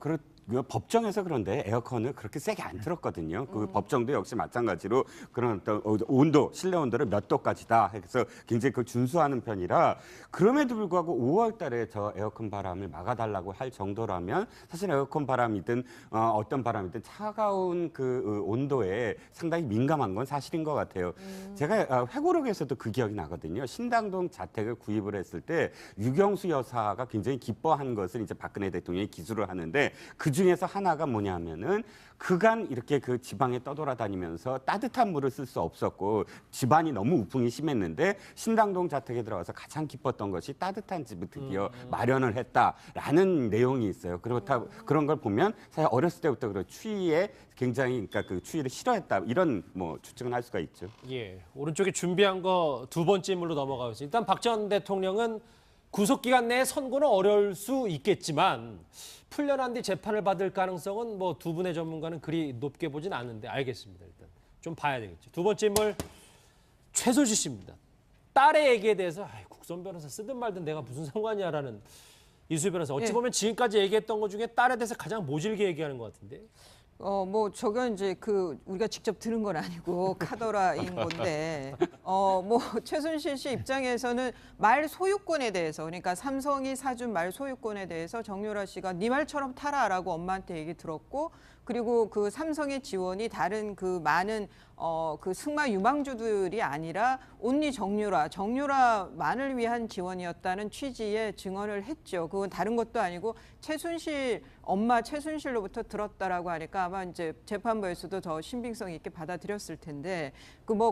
법정에서 그런데 에어컨을 그렇게 세게 안 틀었거든요. 그 법정도 역시 마찬가지로 그런 어떤 온도, 실내 온도를 몇 도까지다 해서 굉장히 준수하는 편이라 그럼에도 불구하고 5월 달에 저 에어컨 바람을 막아달라고 할 정도라면 사실 에어컨 바람이든 어떤 바람이든 차가운 그 온도에 상당히 민감한 건 사실인 것 같아요. 제가 회고록에서도 그 기억이 나거든요. 신당동 자택을 구입을 했을 때 유경수 여사가 굉장히 기뻐한 것을 이제 박근혜 대통령이 기술을 하는데 그 중에서 하나가 뭐냐면은 그간 이렇게 그 지방에 떠돌아다니면서 따뜻한 물을 쓸 수 없었고 집안이 너무 우풍이 심했는데 신당동 자택에 들어가서 가장 기뻤던 것이 따뜻한 집을 드디어 마련을 했다라는 내용이 있어요. 그런 걸 보면 사실 어렸을 때부터 그런 추위에 굉장히 그 추위를 싫어했다 이런 뭐 추측은 할 수가 있죠. 예, 오른쪽에 준비한 거 두 번째 인물로 넘어가겠습니다. 일단 박 전 대통령은 구속기간 내에 선고는 어려울 수 있겠지만 풀려난 뒤 재판을 받을 가능성은 뭐 두 분의 전문가는 그리 높게 보진 않는데 알겠습니다. 일단 좀 봐야 되겠죠. 두 번째 인물 최순실 씨입니다. 딸의 얘기에 대해서 국선 변호사 쓰든 말든 내가 무슨 상관이야라는 이수희 변호사. 어찌 보면 지금까지 얘기했던 것 중에 딸에 대해서 가장 모질게 얘기하는 것 같은데. 뭐 저건 이제 우리가 직접 들은 건 아니고 카더라인 건데 뭐 최순실 씨 입장에서는 말 소유권에 대해서, 그러니까 삼성이 사준 말 소유권에 대해서 정유라 씨가 네 말처럼 타라라고 엄마한테 얘기 들었고, 그리고 그 삼성의 지원이 다른 그 많은 그 승마 유망주들이 아니라 온리 정유라만을 위한 지원이었다는 취지의 증언을 했죠. 그건 다른 것도 아니고 엄마 최순실로부터 들었다라고 하니까 아마 이제 재판부에서도 더 신빙성 있게 받아들였을 텐데,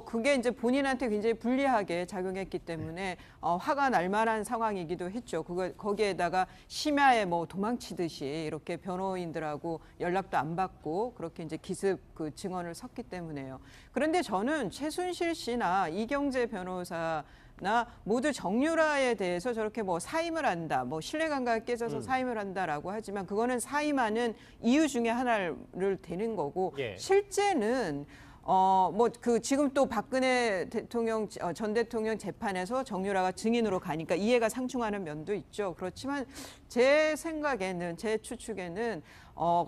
그게 이제 본인한테 굉장히 불리하게 작용했기 때문에 화가 날 만한 상황이기도 했죠. 거기에다가 심야에 뭐 도망치듯이 이렇게 변호인들하고 연락도 안 받고 그렇게 이제 기습 그 증언을 섰기 때문에요. 그런데 저는 최순실 씨나 이경재 변호사나 모두 정유라에 대해서 저렇게 뭐 사임을 한다, 뭐 신뢰관계가 깨져서 사임을 한다라고 하지만 그거는 사임하는 이유 중에 하나를 되는 거고, 실제는 지금 또 박근혜 전 대통령 재판에서 정유라가 증인으로 가니까 이해가 상충하는 면도 있죠. 그렇지만 제 추측에는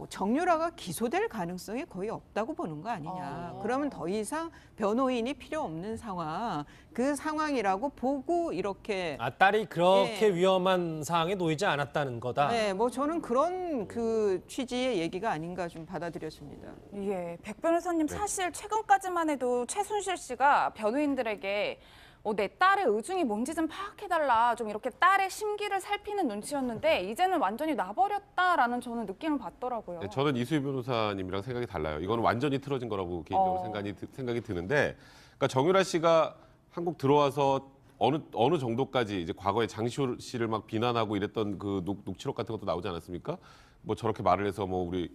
정유라가 기소될 가능성이 거의 없다고 보는 거 아니냐. 그러면 더 이상 변호인이 필요 없는 상황, 그 상황이라고 보고 이렇게. 딸이 그렇게 위험한 상황에 놓이지 않았다는 거다. 네, 뭐 저는 그런 그 취지의 얘기가 아닌가 좀 받아들여집니다. 예, 백 변호사님, 사실 최근까지만 해도 최순실 씨가 변호인들에게 내 딸의 의중이 뭔지 좀 파악해달라, 좀 이렇게 딸의 심기를 살피는 눈치였는데 이제는 완전히 놔버렸다라는 저는 느낌을 받더라고요. 네, 저는 이수희 변호사님이랑 생각이 달라요. 이거는 완전히 틀어진 거라고 개인적으로 생각이 드는데, 그러니까 정유라 씨가 한국 들어와서 어느 정도까지 이제 과거에 장시호 씨를 막 비난하고 이랬던 그 녹취록 같은 것도 나오지 않았습니까? 뭐 저렇게 말을 해서 뭐 우리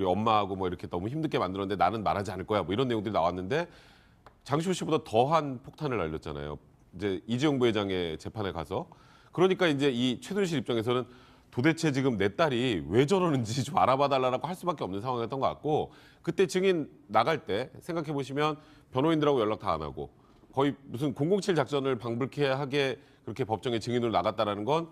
엄마하고 뭐 이렇게 너무 힘들게 만들었는데 나는 말하지 않을 거야, 뭐 이런 내용들이 나왔는데, 장시호 씨보다 더한 폭탄을 날렸잖아요. 이제 이재용 부회장의 재판에 가서. 그러니까 이제 이 최순실 입장에서는 도대체 지금 내 딸이 왜 저러는지 좀 알아봐달라고 할 수밖에 없는 상황이었던 것 같고, 그때 증인 나갈 때 생각해 보시면 변호인들하고 연락 다 안 하고 거의 무슨 007 작전을 방불케하게 그렇게 법정에 증인으로 나갔다라는 건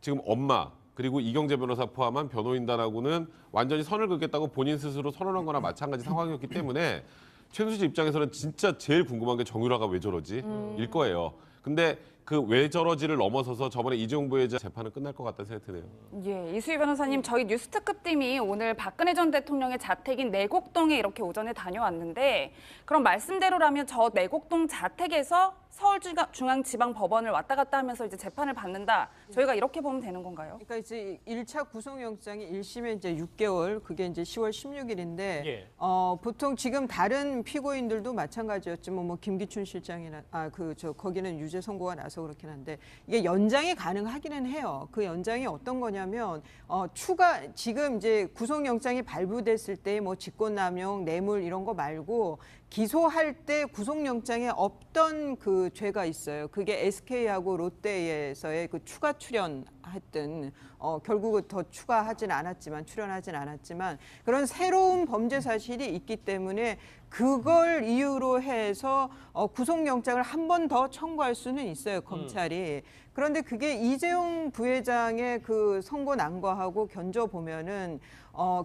지금 엄마 그리고 이경재 변호사 포함한 변호인단하고는 완전히 선을 긋겠다고 본인 스스로 선언한 거나 마찬가지 상황이었기 때문에 최순실 입장에서는 진짜 제일 궁금한 게 정유라가 왜 저러지? 일 거예요. 근데 그 왜 저러지를 넘어서서 저번에 이재용 부회장 재판은 끝날 것 같다는 생각이 드네요. 예, 이수희 변호사님, 저희 뉴스특급팀이 오늘 박근혜 전 대통령의 자택인 내곡동에 이렇게 오전에 다녀왔는데, 그럼 말씀대로라면 저 내곡동 자택에서 서울중앙지방법원을 왔다 갔다 하면서 이제 재판을 받는다, 저희가 이렇게 보면 되는 건가요? 그러니까 이제 1차 구속영장이 1심에 이제 6개월, 그게 이제 10월 16일인데 보통 지금 다른 피고인들도 마찬가지였지만 뭐 김기춘 실장이나 거기는 유죄 선고가 나서 그렇긴 한데 이게 연장이 가능하기는 해요. 그 연장이 어떤 거냐면 지금 이제 구속영장이 발부됐을 때 뭐 직권남용, 뇌물 이런 거 말고 기소할 때 구속영장에 없던 그 죄가 있어요. 그게 SK하고 롯데에서의 그 추가 출연했던 결국은 더 출연하진 않았지만 그런 새로운 범죄 사실이 있기 때문에 그걸 이유로 해서 구속영장을 한 번 더 청구할 수는 있어요, 검찰이. 그런데 그게 이재용 부회장의 그 선고 난 거하고 견져 보면은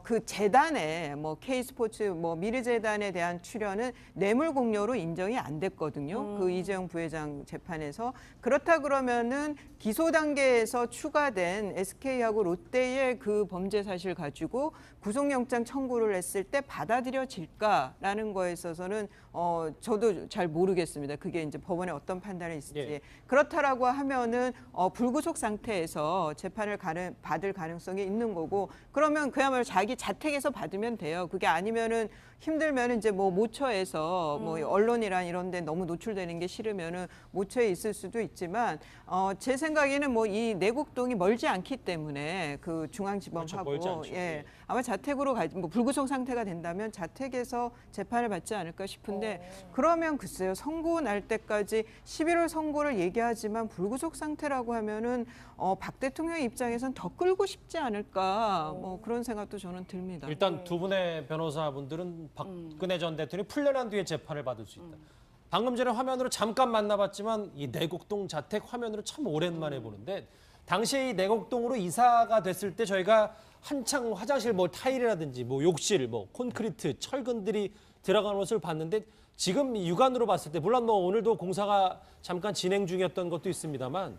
그 재단에 뭐 K스포츠 뭐 미르재단에 대한 출연은 뇌물 공여로 인정이 안 됐거든요. 그 이재용 부회장 재판에서. 그렇다 그러면은 기소 단계에서 추가된 SK하고 롯데의 그 범죄 사실 가지고 구속영장 청구를 했을 때 받아들여질까라는 거에 있어서는 저도 잘 모르겠습니다. 그게 이제 법원에 어떤 판단이 있을지. 그렇다라고 하면은 불구속 상태에서 재판을 받을 가능성이 있는 거고, 그러면 그야말로 자기 자택에서 받으면 돼요. 그게 아니면은 힘들면 이제 뭐 모처에서 뭐 언론이란 이런 데 너무 노출되는 게 싫으면은 모처에 있을 수도 있지만 제 생각에는 뭐 이 내곡동이 멀지 않기 때문에 그 중앙지검하고 멀지 않죠. 예. 아마 자택으로 뭐 불구속 상태가 된다면 자택에서 재판을 받지 않을까 싶은데 그러면 글쎄요. 선고 날 때까지 11월 선고를 얘기하지만 불구속 상태라고 하면은 박 대통령 입장에선 더 끌고 싶지 않을까 뭐 그런 생각도 저는 듭니다. 일단 두 분의 변호사분들은 박근혜 전 대통령이 풀려난 뒤에 재판을 받을 수 있다. 방금 전에 화면으로 잠깐 만나봤지만 이 내곡동 자택 화면으로 참 오랜만에 보는데 당시에 이 내곡동으로 이사가 됐을 때 저희가 한창 화장실 뭐 타일이라든지 뭐 욕실, 뭐 콘크리트, 철근들이 들어간 것을 봤는데 지금 육안으로 봤을 때 물론 뭐 오늘도 공사가 잠깐 진행 중이었던 것도 있습니다만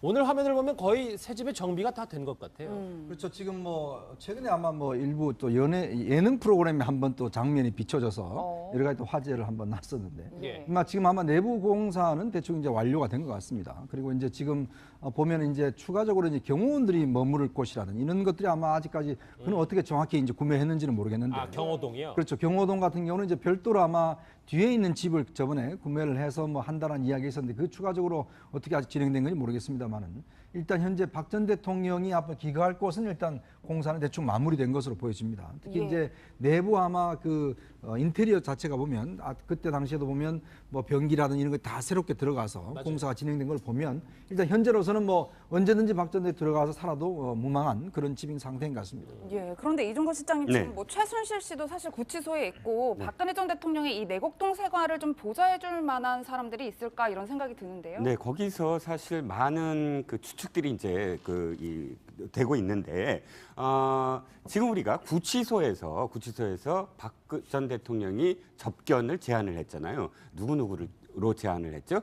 오늘 화면을 보면 거의 새 집의 정비가 다 된 것 같아요. 그렇죠. 지금 뭐 최근에 아마 뭐 일부 또 예능 프로그램에 한번 또 장면이 비춰져서 여러 가지 또 화제를 한번 났었는데 예. 지금 아마 내부 공사는 대충 이제 완료가 된 것 같습니다. 그리고 이제 지금 보면 이제 추가적으로 이제 경호원들이 머무를 곳이라든 이런 것들이 아마 아직까지 그는 어떻게 정확히 이제 구매했는지는 모르겠는데. 아, 경호동이요? 그렇죠. 경호동 같은 경우는 이제 별도로 아마 뒤에 있는 집을 저번에 구매를 해서 뭐 한다는 이야기가 있었는데 그 추가적으로 어떻게 아직 진행된 건지 모르겠습니다만은 일단 현재 박 전 대통령이 앞으로 귀가할 곳은 일단 공사는 대충 마무리된 것으로 보여집니다. 특히 이제 내부 아마 그 인테리어 자체가 보면 그때 당시에도 보면 뭐 변기라든지 이런 거 다 새롭게 들어가서 맞아요. 공사가 진행된 걸 보면 일단 현재로서는 뭐 언제든지 박 전 대통령 들어가서 살아도 무망한 그런 집인 상태인 것 같습니다. 예, 그런데 이종거 실장님 네. 지금 뭐 최순실 씨도 사실 구치소에 있고 박근혜 전 대통령의 이 내곡동 생활을 좀 보좌해줄 만한 사람들이 있을까 이런 생각이 드는데요. 네, 거기서 사실 많은 그 추측들이 이제 되고 있는데 지금 우리가 구치소에서 박 전 대통령이 접견을 제안을 했잖아요. 누구로 제안을 했죠?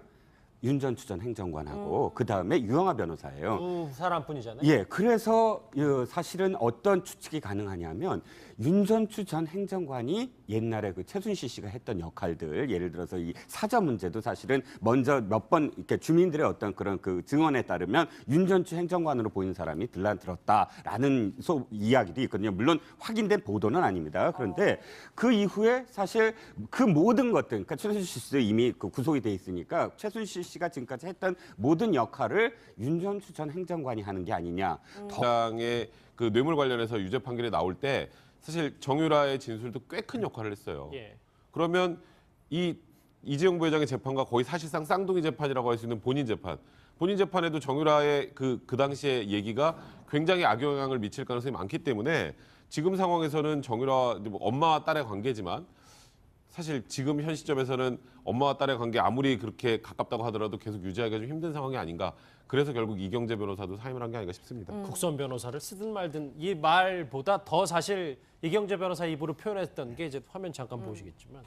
윤 전 추 전 행정관하고 그다음에 유영하 변호사예요. 두 사람뿐이잖아요. 예, 그래서 사실은 어떤 추측이 가능하냐면 윤 전 추 전 행정관이 옛날에 그 최순실 씨가 했던 역할들, 예를 들어서 이 사저 문제도 사실은 먼저 몇 번 이렇게 주민들의 어떤 그런 그 증언에 따르면 윤 전 추 행정관으로 보이는 사람이 들락들었다라는 이야기도 있거든요. 물론 확인된 보도는 아닙니다. 그런데 그 이후에 사실 그 모든 것들, 그러니까 최순실 씨도 이미 그 구속이 돼 있으니까 최순실 씨가 지금까지 했던 모든 역할을 윤 전 추 전 행정관이 하는 게 아니냐. 당의 그 뇌물 관련해서 유죄 판결이 나올 때 사실 정유라의 진술도 꽤 큰 역할을 했어요. 예. 그러면 이 이재용 부회장의 재판과 거의 사실상 쌍둥이 재판이라고 할 수 있는 본인 재판에도 정유라의 그 당시의 얘기가 굉장히 악영향을 미칠 가능성이 많기 때문에 지금 상황에서는 정유라 뭐 엄마와 딸의 관계지만 사실 지금 현 시점에서는 엄마와 딸의 관계 아무리 그렇게 가깝다고 하더라도 계속 유지하기가 좀 힘든 상황이 아닌가. 그래서 결국 이경재 변호사도 사임을 한 게 아닌가 싶습니다. 국선 변호사를 쓰든 말든 이 말보다 더 사실 이경재 변호사 입으로 표현했던 게 이제 화면 잠깐 보시겠지만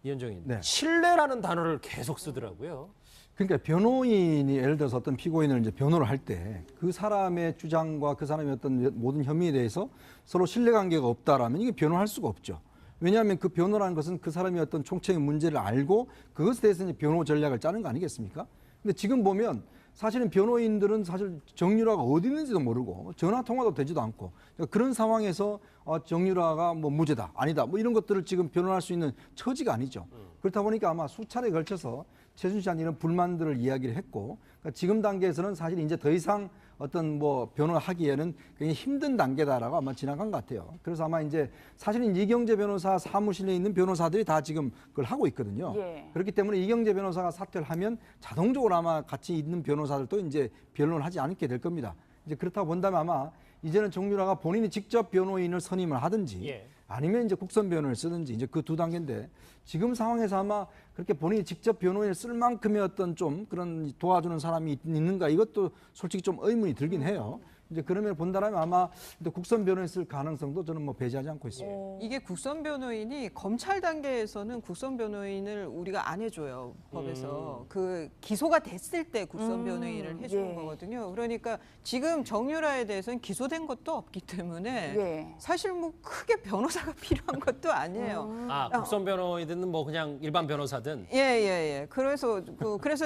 이현정님 네. 신뢰라는 단어를 계속 쓰더라고요. 그러니까 변호인이 예를 들어서 어떤 피고인을 이제 변호를 할 때 그 사람의 주장과 그 사람의 어떤 모든 혐의에 대해서 서로 신뢰관계가 없다라면 이게 변호할 수가 없죠. 왜냐하면 그 변호라는 것은 그 사람이 어떤 총체의 문제를 알고 그것에 대해서 이제 변호 전략을 짜는 거 아니겠습니까? 근데 지금 보면 사실은 변호인들은 사실 정유라가 어디 있는지도 모르고 전화 통화도 되지도 않고 그런 상황에서 정유라가 뭐 무죄다 아니다 뭐 이런 것들을 지금 변호할 수 있는 처지가 아니죠. 그렇다 보니까 아마 수차례에 걸쳐서 최순실 씨한테 이런 불만들을 이야기를 했고 그러니까 지금 단계에서는 사실 이제 더 이상 어떤 뭐 변호하기에는 굉장히 힘든 단계다라고 아마 지나간 것 같아요. 그래서 아마 이제 사실은 이경재 변호사 사무실에 있는 변호사들이 다 지금 그걸 하고 있거든요. 예. 그렇기 때문에 이경재 변호사가 사퇴를 하면 자동적으로 아마 같이 있는 변호사들도 이제 변론을 하지 않게 될 겁니다. 이제 그렇다고 본다면 아마 이제는 정유라가 본인이 직접 변호인을 선임을 하든지 예. 아니면 이제 국선 변호를 쓰든지 이제 그 두 단계인데 지금 상황에서 아마 그렇게 본인이 직접 변호인을 쓸 만큼의 어떤 좀 그런 도와주는 사람이 있는가 이것도 솔직히 좀 의문이 들긴 해요. 이제 그러면 본다면 아마 국선 변호인 쓸 가능성도 저는 뭐 배제하지 않고 있습니다. 이게 국선 변호인이 검찰 단계에서는 국선 변호인을 우리가 안 해줘요 법에서 그 기소가 됐을 때 국선 변호인을 해주는 예. 거거든요. 그러니까 지금 정유라에 대해서는 기소된 것도 없기 때문에 예. 사실 뭐 크게 변호사가 필요한 것도 아니에요. 아, 국선 변호이든 뭐 그냥 일반 변호사든 예. 그래서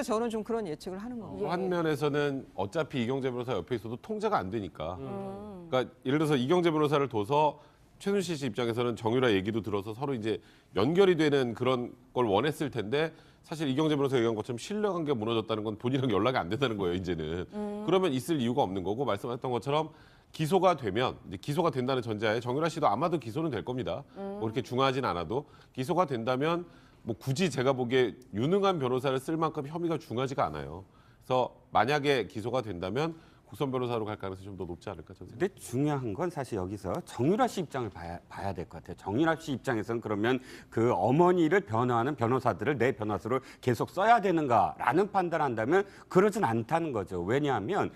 저는 좀 그런 예측을 하는 겁니다. 한 면에서는 어차피 이경재 변호사 옆에 있어도 통제가 안 되니까. 그러니까 예를 들어서 이경재 변호사를 둬서 최순실 씨 입장에서는 정유라 얘기도 들어서 서로 이제 연결이 되는 그런 걸 원했을 텐데 사실 이경재 변호사가 얘기한 것처럼 신뢰관계가 무너졌다는 건 본인이랑 연락이 안 된다는 거예요, 이제는. 그러면 있을 이유가 없는 거고 말씀하셨던 것처럼 기소가 되면 이제 기소가 된다는 전제하에 정유라 씨도 아마도 기소는 될 겁니다. 뭐 그렇게 중하진 않아도 기소가 된다면 뭐 굳이 제가 보기에 유능한 변호사를 쓸 만큼 혐의가 중하지가 않아요. 그래서 만약에 기소가 된다면 국선 변호사로 갈 가능성이 좀 더 높지 않을까 저는 생각합니다. 근데 중요한 건 사실 여기서 정유라 씨 입장을 봐야 될 것 같아요. 정유라 씨 입장에서는 그러면 그 어머니를 변호하는 변호사들을 내 변호사로 계속 써야 되는가라는 판단을 한다면 그러진 않다는 거죠. 왜냐하면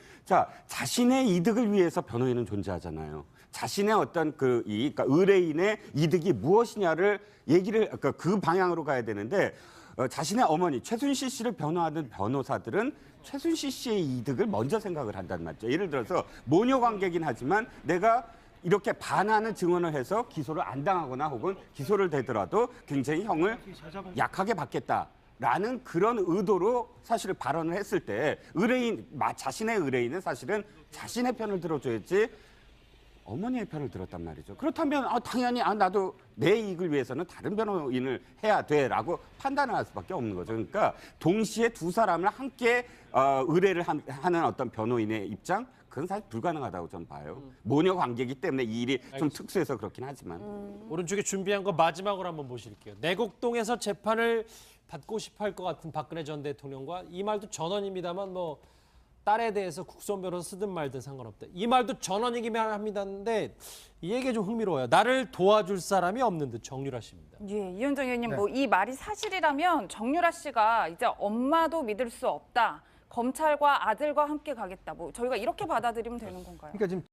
자신의 이득을 위해서 변호인은 존재하잖아요. 자신의 어떤 그러니까 의뢰인의 이득이 무엇이냐를 그러니까 그 방향으로 가야 되는데 자신의 어머니 최순실 씨를 변호하는 변호사들은 최순실 씨의 이득을 먼저 생각을 한다는 말이죠. 예를 들어서 모녀 관계긴 하지만 내가 이렇게 반하는 증언을 해서 기소를 안 당하거나 혹은 기소를 되더라도 굉장히 형을 약하게 받겠다라는 그런 의도로 사실 발언을 했을 때 자신의 의뢰인은 사실은 자신의 편을 들어줘야지 어머니의 편을 들었단 말이죠. 그렇다면 당연히 나도 내 이익을 위해서는 다른 변호인을 해야 돼라고 판단을 할 수밖에 없는 거죠. 그러니까 동시에 두 사람을 함께 의뢰를 하는 어떤 변호인의 입장 그건 사실 불가능하다고 저는 봐요. 모녀 관계이기 때문에 이 일이 좀 특수해서 그렇긴 하지만. 오른쪽에 준비한 거 마지막으로 한번 보실게요. 내곡동에서 재판을 받고 싶어 할 것 같은 박근혜 전 대통령과 이 말도 전언입니다만 뭐 딸에 대해서 국선 변호사 쓰든 말든 상관없다. 이 말도 전언이기만 합니다는데 이 얘기 좀 흥미로워요. 나를 도와줄 사람이 없는 듯 정유라 씨입니다. 예, 이현정 의원님, 네. 뭐 이 말이 사실이라면 정유라 씨가 이제 엄마도 믿을 수 없다. 검찰과 아들과 함께 가겠다. 뭐 저희가 이렇게 받아들이면 되는 건가요? 그러니까 지금